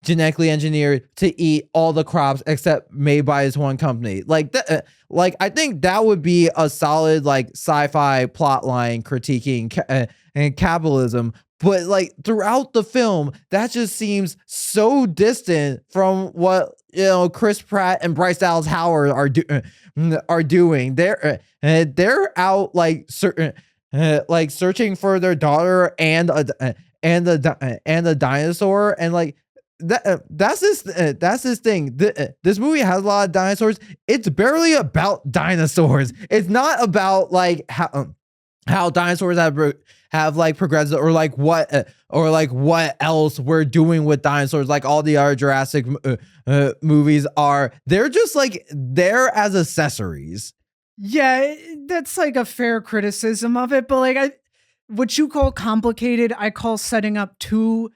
genetically engineered to eat all the crops except made by this one company. Like that, like I think that would be a solid like sci-fi plot line critiquing capitalism. But like throughout the film, that just seems so distant from what, you know, Chris Pratt and Bryce Dallas Howard are doing. They're out like searching for their daughter and a dinosaur, and like that's this thing. This movie has a lot of dinosaurs. It's barely about dinosaurs. It's not about like how. how dinosaurs have like progressed, or like what else we're doing with dinosaurs. Like all the other Jurassic movies are, they're just like there as accessories. Yeah, that's like a fair criticism of it, but like what you call complicated, I call setting up two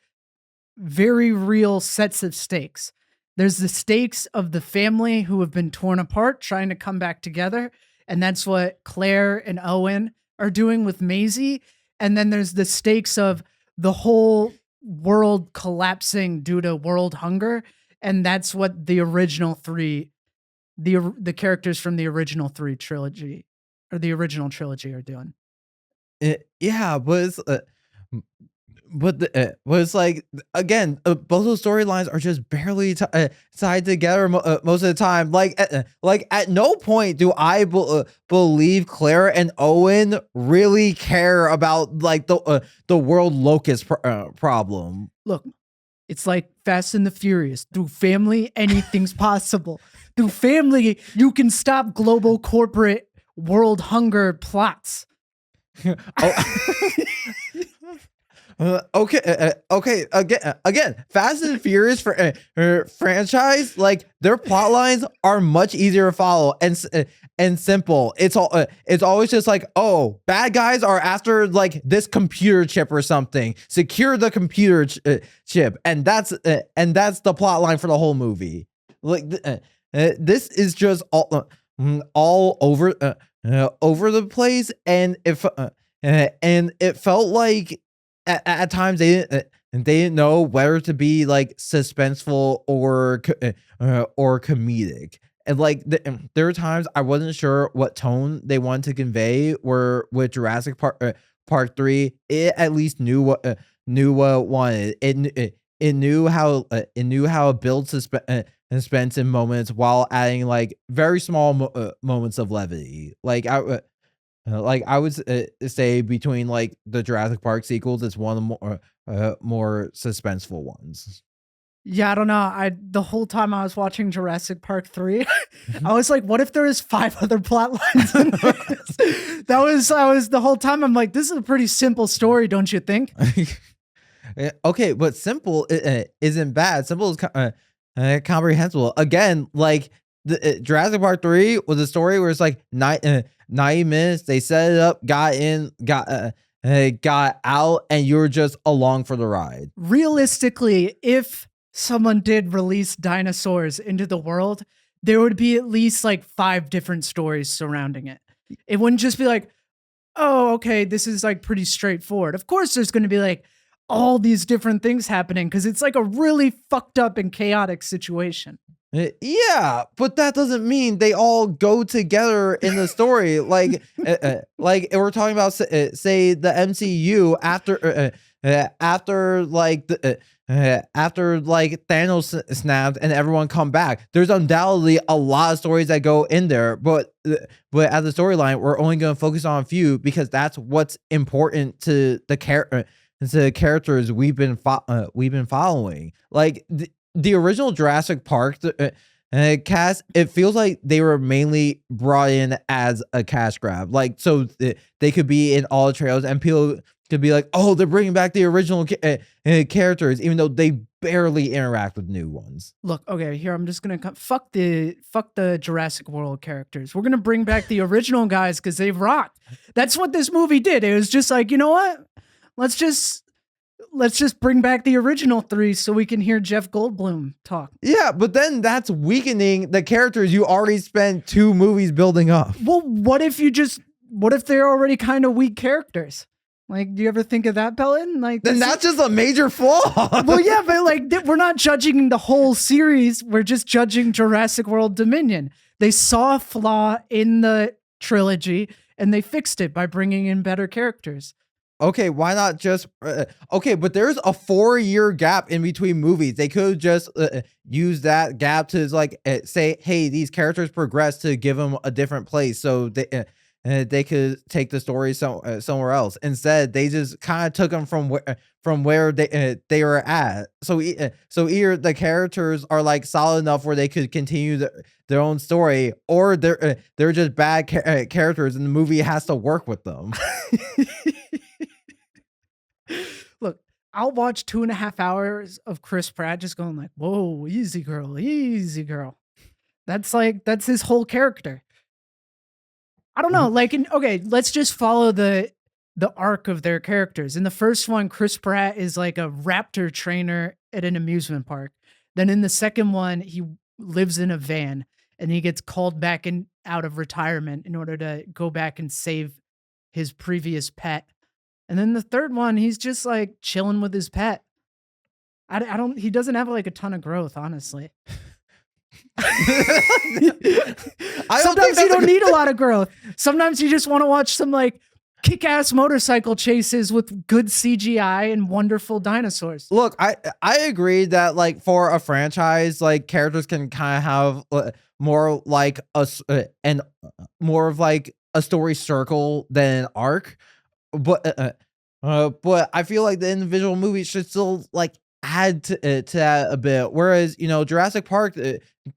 very real sets of stakes. There's the stakes of the family who have been torn apart trying to come back together, and that's what Claire and Owen are doing with Maisie. And then there's the stakes of the whole world collapsing due to world hunger, and that's what the original three, the characters from the original three trilogy or the original trilogy are doing. Yeah, but it's like, again, both those storylines are just barely tied together most of the time. Like at no point do I believe Claire and Owen really care about like the world locust problem. Look, it's like Fast and the Furious. Through family, anything's possible. Through family, you can stop global corporate world hunger plots. Okay. Again, Fast and Furious for franchise, like their plot lines are much easier to follow and simple. It's always just like, oh, bad guys are after like this computer chip or something. Secure the computer chip, and that's the plot line for the whole movie. Like this is just all over the place, and it felt like at times they didn't know whether to be like suspenseful or comedic. And like there were times I wasn't sure what tone they wanted to convey. Where with Jurassic Park 3, it at least knew what it wanted. It knew how it built suspense in moments while adding like very small moments of levity. Like I would say between like the Jurassic Park sequels, it's one of the more suspenseful ones. Yeah, I don't know. The whole time I was watching Jurassic Park 3, I was like, what if there is 5 other plot lines in this? I was the whole time I'm like, this is a pretty simple story, don't you think? Okay, but simple isn't bad. Simple is comprehensible. Again, like the Jurassic Park 3 was a story where it's like 90 minutes. They set it up, got in, got out, and you're just along for the ride. Realistically, if someone did release dinosaurs into the world, there would be at least like 5 different stories surrounding it. It wouldn't just be like, oh, okay, this is like pretty straightforward. Of course, there's going to be like all these different things happening because it's like a really fucked up and chaotic situation. Yeah, but that doesn't mean they all go together in the story. Like we're talking about, say the MCU after like Thanos snapped and everyone come back. There's undoubtedly a lot of stories that go in there, but as a storyline, we're only going to focus on a few because that's what's important to the characters we've been following. Like the original Jurassic Park cast, it feels like they were mainly brought in as a cash grab. Like, so they could be in all the trailers and people could be like, oh, they're bringing back the original characters, even though they barely interact with new ones. Look, okay, here, I'm just going to fuck the Jurassic World characters. We're going to bring back the original guys because they've rocked. That's what this movie did. It was just like, you know what? Let's just bring back the original 3 so we can hear Jeff Goldblum talk. Yeah, but then that's weakening the characters you already spent 2 movies building up. Well, what if they're already kind of weak characters? Like, do you ever think of that, Belton? Like, then that's just a major flaw. Well, yeah, but like, we're not judging the whole series. We're just judging Jurassic World Dominion. They saw a flaw in the trilogy and they fixed it by bringing in better characters. Okay, why not just okay, but there's a 4-year gap in between movies. They could just use that gap to like say, hey, these characters progress to give them a different place. So they could take the story somewhere else. Instead, they just kind of took them from where they were at. So either the characters are like solid enough where they could continue their own story, or they're just bad characters, and the movie has to work with them. Look, I'll watch 2.5 hours of Chris Pratt just going like, "Whoa, easy girl, easy girl." That's his whole character. I don't know. Like, okay, let's just follow the arc of their characters. In the first one, Chris Pratt is like a raptor trainer at an amusement park. Then in the second one, he lives in a van and he gets called back out of retirement in order to go back and save his previous pet. And then the third one, he's just like chilling with his pet. He doesn't have like a ton of growth, honestly. Sometimes you don't need a lot of growth. Sometimes you just want to watch some like kick-ass motorcycle chases with good CGI and wonderful dinosaurs. Look, I agree that like for a franchise, like characters can kind of have more like and more of like a story circle than an arc, but I feel like the individual movies should still like add to that a bit. Whereas Jurassic Park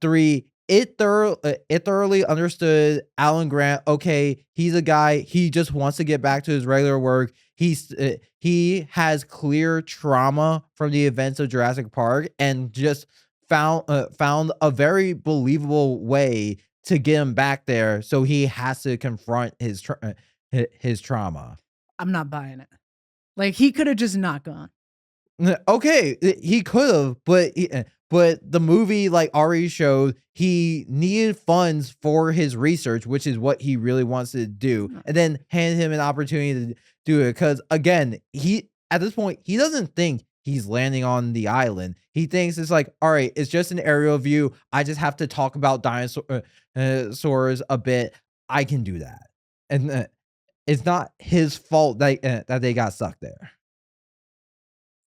3, it thoroughly understood Alan Grant. Okay, he's a guy. He just wants to get back to his regular work. He has clear trauma from the events of Jurassic Park, and just found a very believable way to get him back there. So he has to confront his trauma. I'm not buying it. Like, he could have just not gone. Okay, he could have, but the movie like already showed he needed funds for his research, which is what he really wants to do, and then hand him an opportunity to do it. Because again, at this point he doesn't think he's landing on the island. He thinks it's like, all right, it's just an aerial view. I just have to talk about dinosaurs a bit. I can do that, and it's not his fault that they got stuck there.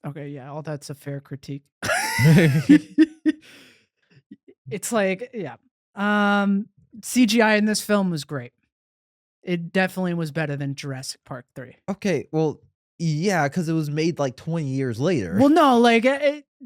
Okay, yeah, all that's a fair critique. It's like, yeah. CGI in this film was great. It definitely was better than Jurassic Park 3. Okay, well, yeah, because it was made like 20 years later. Well, no, like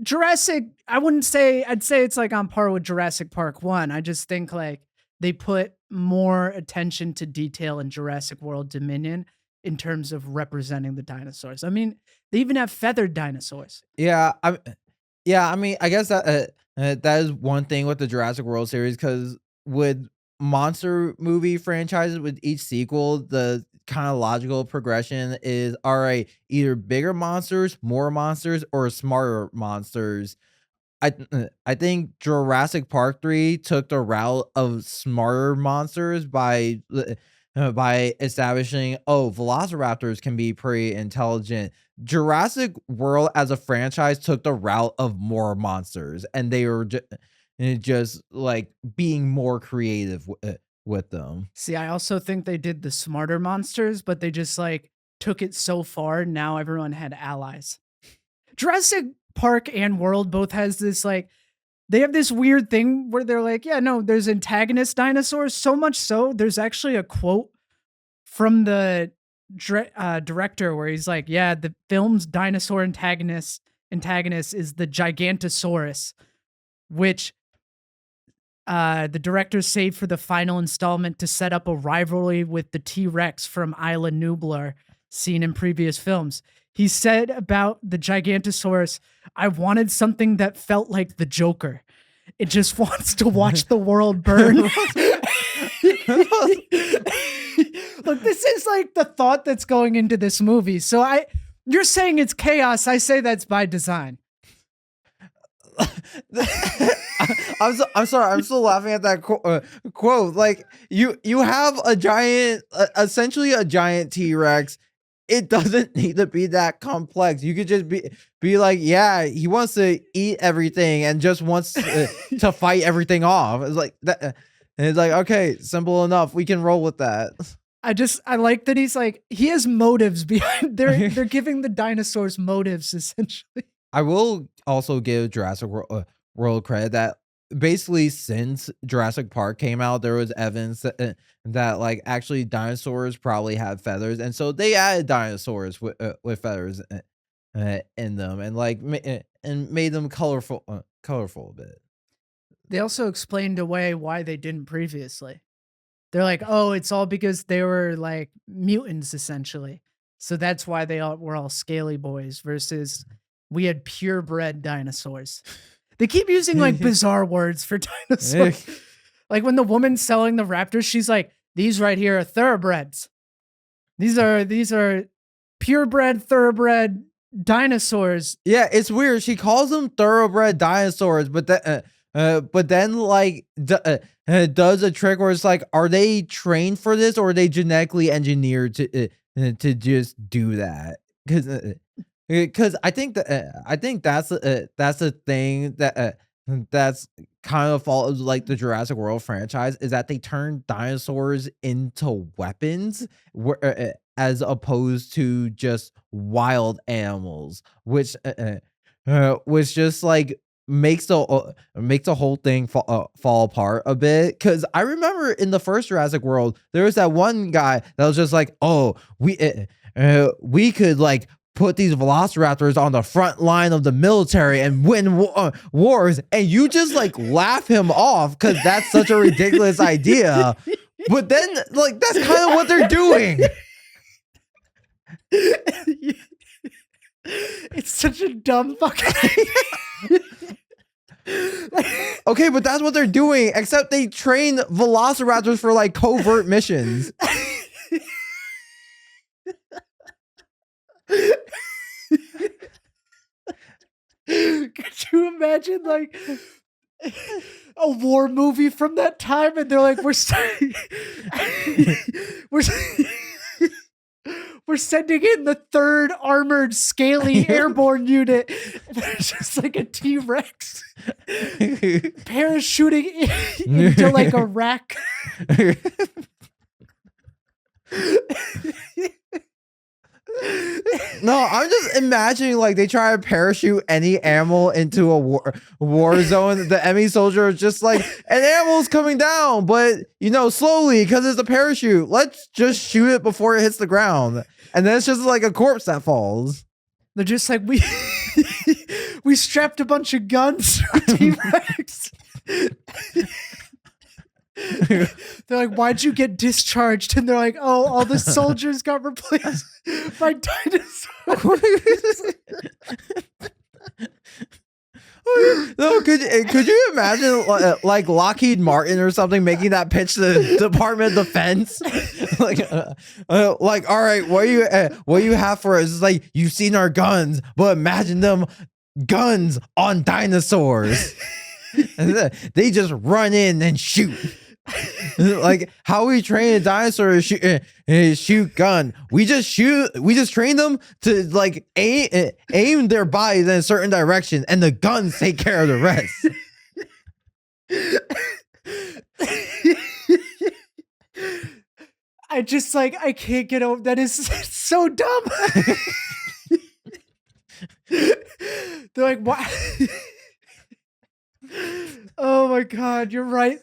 Jurassic, I'd say it's like on par with Jurassic Park 1. I just think like they put more attention to detail in Jurassic World Dominion in terms of representing the dinosaurs. I mean, they even have feathered dinosaurs. Yeah, I mean, I guess that is one thing with the Jurassic World series, because with monster movie franchises, with each sequel, the kind of logical progression is, all right, either bigger monsters, more monsters, or smarter monsters. I think Jurassic Park 3 took the route of smarter monsters by establishing, velociraptors can be pretty intelligent. Jurassic World as a franchise took the route of more monsters, and they were just like being more creative with them. See, I also think they did the smarter monsters, but they just like took it so far. Now everyone had allies. Jurassic Park and World both has this like, they have this weird thing where they're like, yeah, no, there's antagonist dinosaurs. So much so, there's actually a quote from the director where he's like, yeah, the film's dinosaur antagonist is the Gigantosaurus, which the director saved for the final installment to set up a rivalry with the T-Rex from Isla Nublar seen in previous films. He said about the Gigantosaurus, I wanted something that felt like the Joker. It just wants to watch the world burn. Look, this is like the thought that's going into this movie. So you're saying it's chaos. I say that's by design. I'm sorry. I'm still laughing at that quote. Like you have a giant, essentially a giant T-Rex. It doesn't need to be that complex. You could just be like, yeah, he wants to eat everything and just wants to fight everything off. It's like that. And it's like, okay, simple enough. We can roll with that. I like that he's like, he has motives behind. They're giving the dinosaurs motives essentially. I will also give Jurassic World credit that basically since Jurassic Park came out, there was evidence that like actually dinosaurs probably had feathers, and so they added dinosaurs with feathers in them, and like and made them colorful a bit. They also explained away why they didn't previously. They're like, oh, it's all because they were like mutants essentially. So that's why they all were all scaly boys versus we had purebred dinosaurs. They keep using like bizarre words for dinosaurs. Like when the woman's selling the raptors, she's like, these right here are thoroughbreds. These are purebred, thoroughbred dinosaurs. Yeah, it's weird. She calls them thoroughbred dinosaurs, but then like does a trick where it's like, are they trained for this or are they genetically engineered to just do that? Because I think that's the thing that's kind of fault of like the Jurassic World franchise is that they turn dinosaurs into weapons as opposed to just wild animals, which just like makes the whole thing fall apart a bit. Because I remember in the first Jurassic World, there was that one guy that was just like, "Oh, we could like put these velociraptors on the front line of the military and win wars," and you just like laugh him off because that's such a ridiculous idea. But then, like, that's kind of what they're doing. It's such a dumb fucking. Okay, but that's what they're doing, except they train velociraptors for like covert missions. Could you imagine like a war movie from that time and they're like, we're sending in the 3rd Armored Scaly Airborne Unit. There's just like a T-Rex parachuting into like a rack. No, I'm just imagining like they try to parachute any animal into a war zone. The enemy soldier is just like, an animal's coming down, but slowly because it's a parachute. Let's just shoot it before it hits the ground, and then it's just like a corpse that falls. They're just like, we strapped a bunch of guns to a T-Rex. They're like, why'd you get discharged? And they're like, oh, all the soldiers got replaced by dinosaurs. No, could you imagine like Lockheed Martin or something making that pitch to the Department of Defense? like, all right, what you have for us is like, you've seen our guns, but imagine them guns on dinosaurs. And they just run in and shoot. Like how we train a dinosaur to shoot gun. We just train them to like aim their bodies in a certain direction, and the guns take care of the rest. I can't get over that. Is so dumb. They're like, what? Oh my god, you're right.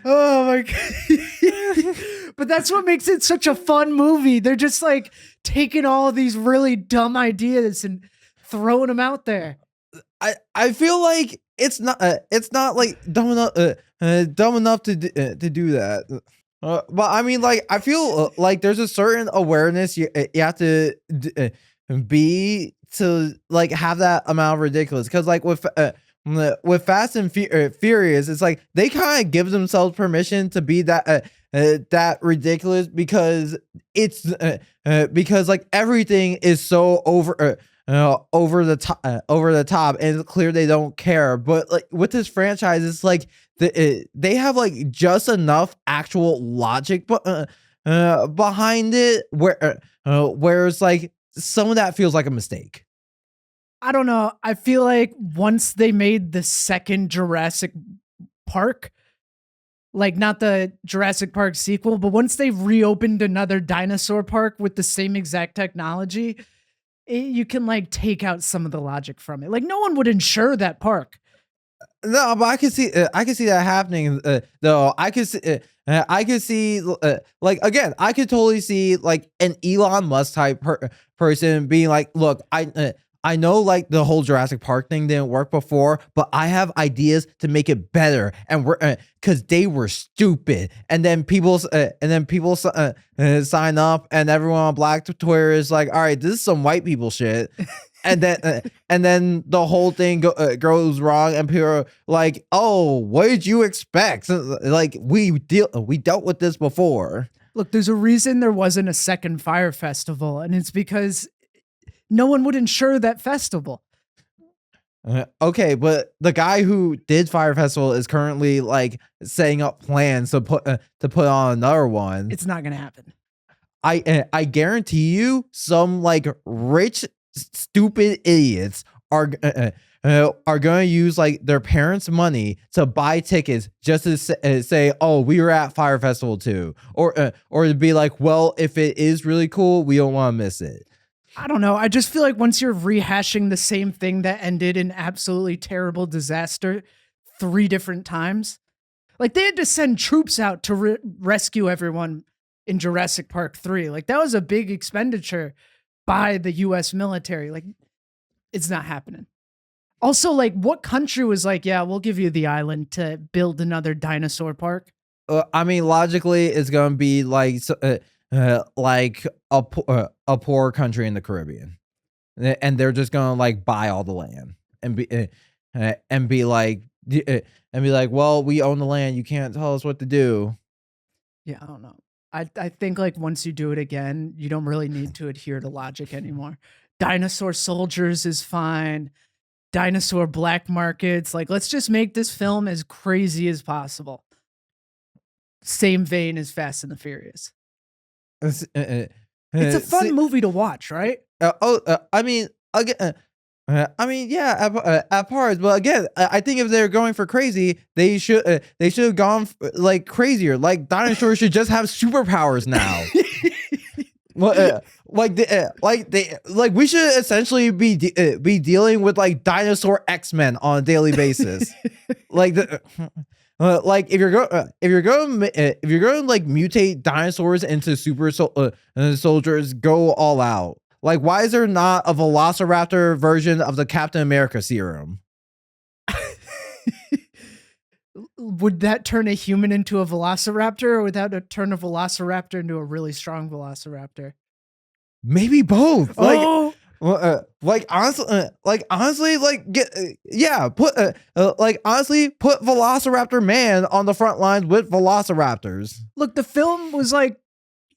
Oh my god. But that's what makes it such a fun movie. They're just like taking all of these really dumb ideas and throwing them out there. I feel like it's not like dumb enough to do that. But I mean, like, I feel like there's a certain awareness you have to be to like have that amount of ridiculous, because like with Fast and Furious, it's like they kind of give themselves permission to be that ridiculous because it's because like everything is so over the top, and it's clear they don't care. But like with this franchise, it's like they have like just enough actual logic behind it where it's like some of that feels like a mistake. I don't know. I feel like once they made the second Jurassic Park, like not the Jurassic Park sequel, but once they reopened another dinosaur park with the same exact technology, you can like take out some of the logic from it. Like no one would insure that park. No, but I can see that happening. Though I could see, like again, I could totally see like an Elon Musk type person being like, "Look, I know like the whole Jurassic Park thing didn't work before, but I have ideas to make it better, and we're because they were stupid." And then people sign up, and everyone on Black Twitter is like, "All right, this is some white people shit." And then the whole thing goes wrong, and people are like, "Oh, what did you expect? Like we dealt with this before." Look, there's a reason there wasn't a second Fire Festival, and it's because no one would insure that festival. Okay, but the guy who did Fire Festival is currently like setting up plans to put on another one. It's not gonna happen. I guarantee you, some like rich stupid idiots are going to use like their parents' money to buy tickets just to say, "Oh, we were at Fire Festival too," or to be like, "Well, if it is really cool, we don't want to miss it." I don't know. I just feel like once you're rehashing the same thing that ended in absolutely terrible disaster 3 different times, like they had to send troops out to rescue everyone in Jurassic Park 3. Like that was a big expenditure by the US military. Like it's not happening. Also, like what country was like, "Yeah, we'll give you the island to build another dinosaur park"? I mean, logically, it's going to be like a poor country in the Caribbean, and they're just going to like buy all the land and be like, "Well, we own the land. You can't tell us what to do." Yeah, I don't know. I think like once you do it again, you don't really need to adhere to logic anymore. Dinosaur soldiers is fine. Dinosaur black markets. Like, let's just make this film as crazy as possible. Same vein as Fast and the Furious. It's a fun movie to watch, right? I mean, again, yeah, at parts, but again, I think if they're going for crazy, they should have gone like crazier. Like dinosaurs should just have superpowers now. Like we should essentially be dealing with like dinosaur X-Men on a daily basis. Like like if you're going to like mutate dinosaurs into super soldiers, go all out. Like, why is there not a Velociraptor version of the Captain America serum? Would that turn a human into a Velociraptor, or would that turn a Velociraptor into a really strong Velociraptor? Maybe both. Oh! Like honestly, like get put honestly put Velociraptor Man on the front lines with Velociraptors. Look, the film was like,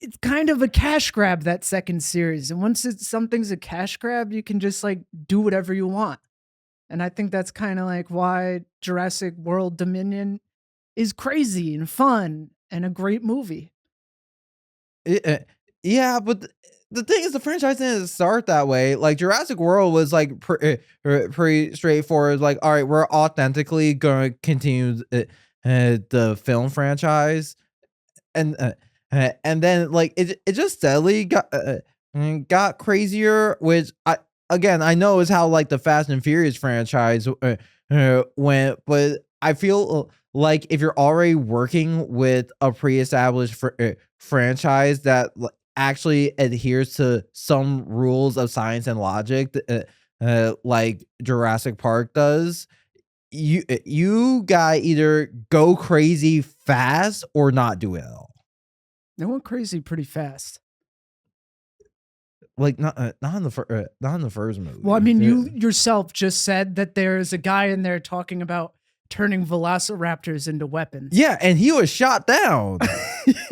it's kind of a cash grab, that second series, and once something's a cash grab, you can just like do whatever you want. And I think that's kind of like why Jurassic World Dominion is crazy and fun and a great movie. Yeah, but the thing is, the franchise didn't start that way. Like Jurassic World was like pretty straightforward. Like, all right, we're authentically going to continue the film franchise, and then like it just steadily got crazier. Which I know is how like the Fast and Furious franchise went, but I feel like if you're already working with a pre-established franchise that actually adheres to some rules of science and logic, like Jurassic Park does, you gotta either go crazy fast or not do it at all. They went crazy pretty fast. Like not in the first movie. Well, I mean, you yourself just said that there's a guy in there talking about turning velociraptors into weapons. Yeah, and he was shot down.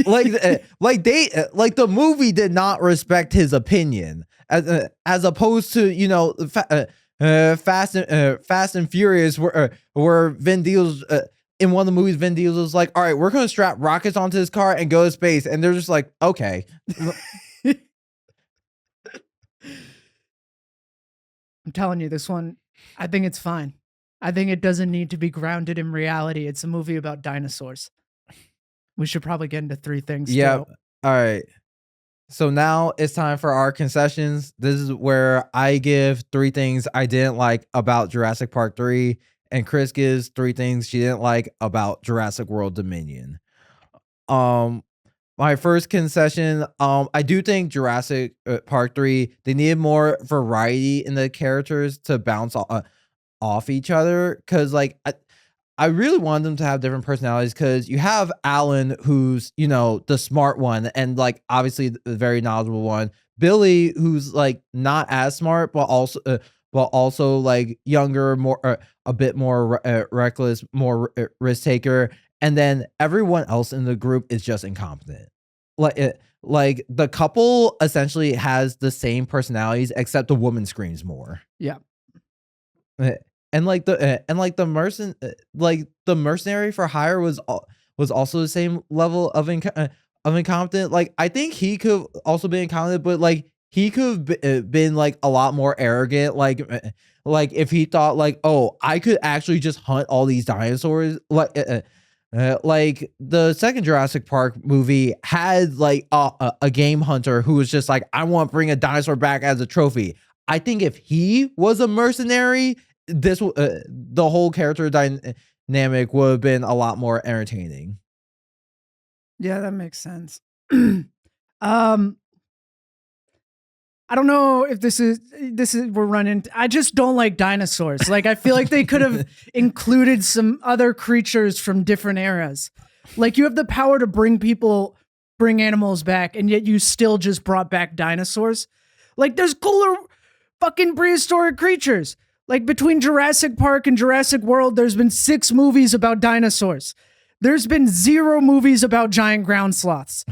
like the movie did not respect his opinion, as opposed to Fast and Furious, where Vin Diesel's in one of the movies, Vin Diesel was like, "All right, we're gonna strap rockets onto his car and go to space," and they're just like, "Okay." I'm telling you, this one, I think it's fine. I think it doesn't need to be grounded in reality. It's a movie about dinosaurs. We should probably get into three things. Yeah. Too. All right. So now it's time for our concessions. This is where I give 3 things I didn't like about Jurassic Park 3, and Chris gives 3 things she didn't like about Jurassic World Dominion. Um, my first concession, I do think Jurassic Park 3, they needed more variety in the characters to bounce off each other. Cause like I really wanted them to have different personalities because you have Alan, who's, the smart one and like obviously the very knowledgeable one. Billy, who's like not as smart, but also like younger, more a bit more reckless, more risk taker. And then everyone else in the group is just incompetent. Like the couple essentially has the same personalities, except the woman screams more. Yeah. Eh, and the mercenary for hire was also the same level of incompetent. Like I think he could also be incompetent, but like he could have been like a lot more arrogant. Like if he thought like, oh, I could actually just hunt all these dinosaurs. Like the second Jurassic Park movie had like a game hunter who was just like, I want to bring a dinosaur back as a trophy. I think if he was a mercenary, the whole character dynamic would have been a lot more entertaining. Yeah, that makes sense. I don't know if this is we're running. I just don't like dinosaurs. Like I feel like they could have included some other creatures from different eras. Like you have the power to bring animals back, and yet you still just brought back dinosaurs. Like there's cooler fucking prehistoric creatures. Like between Jurassic Park and Jurassic World, there's been 6 movies about dinosaurs. There's been 0 movies about giant ground sloths.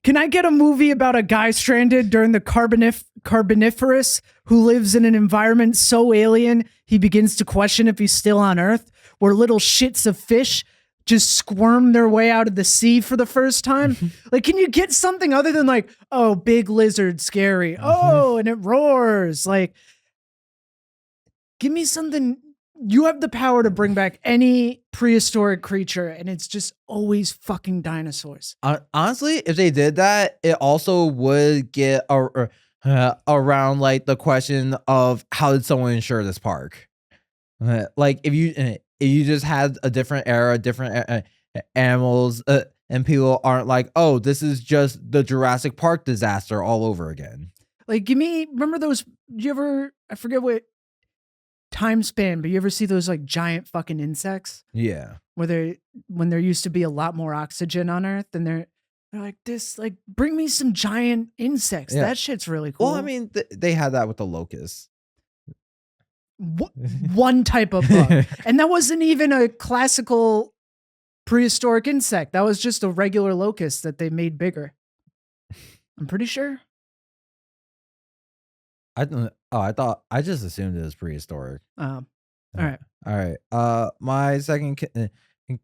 Can I get a movie about a guy stranded during the Carboniferous who lives in an environment so alien he begins to question if he's still on Earth, where little shits of fish just squirm their way out of the sea for the first time? Like, can you get something other than like, oh, big lizard, scary. Oh, and it roars. Like, give me something. You have the power to bring back any prehistoric creature, and it's just always fucking dinosaurs. Honestly, if they did that, it also would get around like the question of how did someone insure this park? Like if you just had a different era, different animals, and people aren't like, oh, this is just the Jurassic Park disaster all over again. Like, remember those? I forget what time span, but you ever see those like giant fucking insects? Yeah. When there used to be a lot more oxygen on Earth, and they're like this, like bring me some giant insects. Yeah. That shit's really cool. Well, I mean, they had that with the locusts. One type of bug, and that wasn't even a classical prehistoric insect. That was just a regular locust that they made bigger. I'm pretty sure. I just assumed it was prehistoric. All right. My second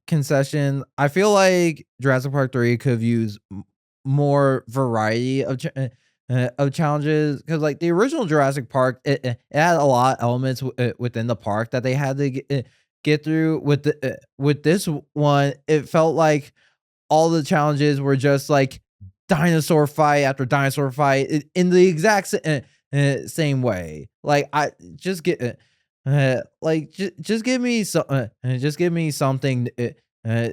concession, I feel like Jurassic Park 3 could have used more variety of challenges, because like the original Jurassic Park, it had a lot of elements within the park that they had to get through. With this one, it felt like all the challenges were just like dinosaur fight after dinosaur fight in the exact same way. Like I just get just give me something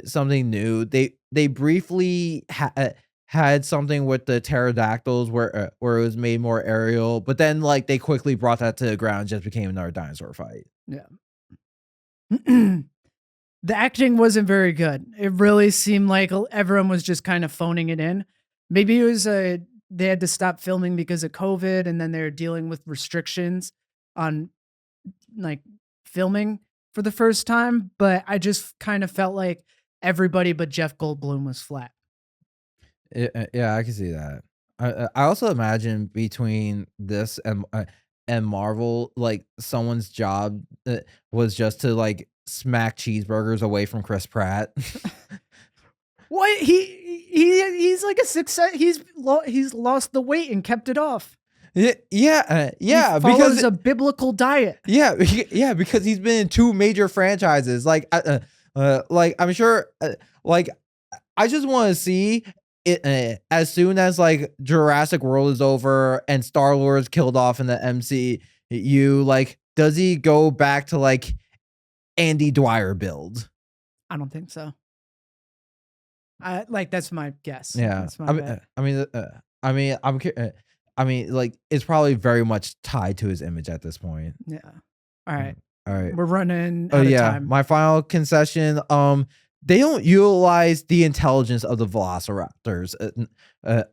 something new. They briefly had something with the pterodactyls where it was made more aerial, but then like they quickly brought that to the ground and just became another dinosaur fight. Yeah. The acting wasn't very good. It really seemed like everyone was just kind of phoning it in. Maybe it was they had to stop filming because of COVID, and then they're dealing with restrictions on like filming for the first time. But I just kind of felt like everybody but Jeff Goldblum was flat. Yeah, I can see that. I also imagine between this and Marvel, like someone's job was just to like smack cheeseburgers away from Chris Pratt. What he's like a success. He's lost the weight and kept it off. Yeah, because a biblical diet. Yeah, because he's been in 2 major franchises. Like I'm sure. Like I just want to see as soon as like Jurassic World is over and Star-Lord is killed off in the MCU, like does he go back to like Andy Dwyer build? I don't think so. That's my guess. Yeah, That's my I mean, bet. I mean, like it's probably very much tied to his image at this point. Yeah. All right. All right. We're running Oh out of yeah, time. my final concession. They don't utilize the intelligence of the velociraptors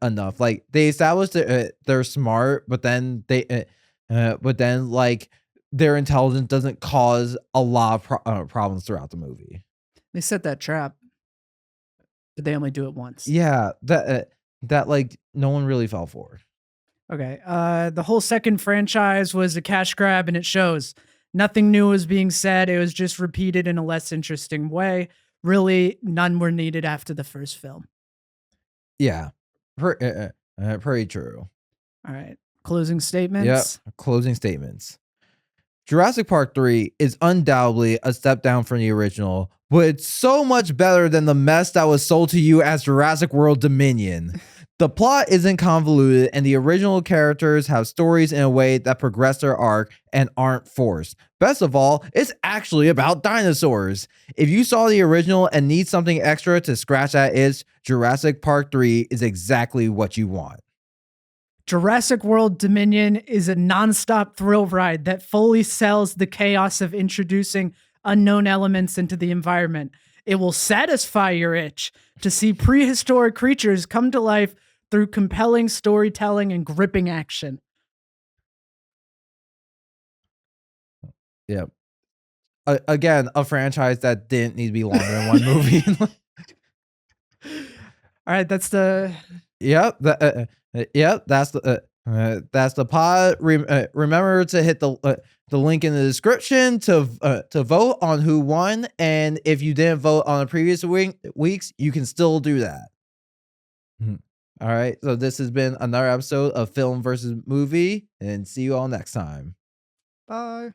enough. Like they established that they're smart, but then like their intelligence doesn't cause a lot of problems throughout the movie. They set that trap, but they only do it once. Yeah, that like no one really fell for. Okay. The whole second franchise was a cash grab, and it shows. Nothing new was being said. It was just repeated in a less interesting way. Really, none were needed after the first film. Yeah, pretty true. All right. Closing statements. Yep. Closing statements. Jurassic Park 3 is undoubtedly a step down from the original, but it's so much better than the mess that was sold to you as Jurassic World Dominion. The plot isn't convoluted, and the original characters have stories in a way that progress their arc and aren't forced. Best of all, it's actually about dinosaurs. If you saw the original and need something extra to scratch that itch, Jurassic Park 3 is exactly what you want. Jurassic World Dominion is a nonstop thrill ride that fully sells the chaos of introducing unknown elements into the environment. It will satisfy your itch to see prehistoric creatures come to life through compelling storytelling and gripping action. Yep. Again, a franchise that didn't need to be longer than one movie. All right, that's the. Yep. Yep. That's the pod. Remember to hit the link in the description to vote on who won, and if you didn't vote on the previous weeks, you can still do that. All right. So this has been another episode of Film versus Movie, and see you all next time. Bye.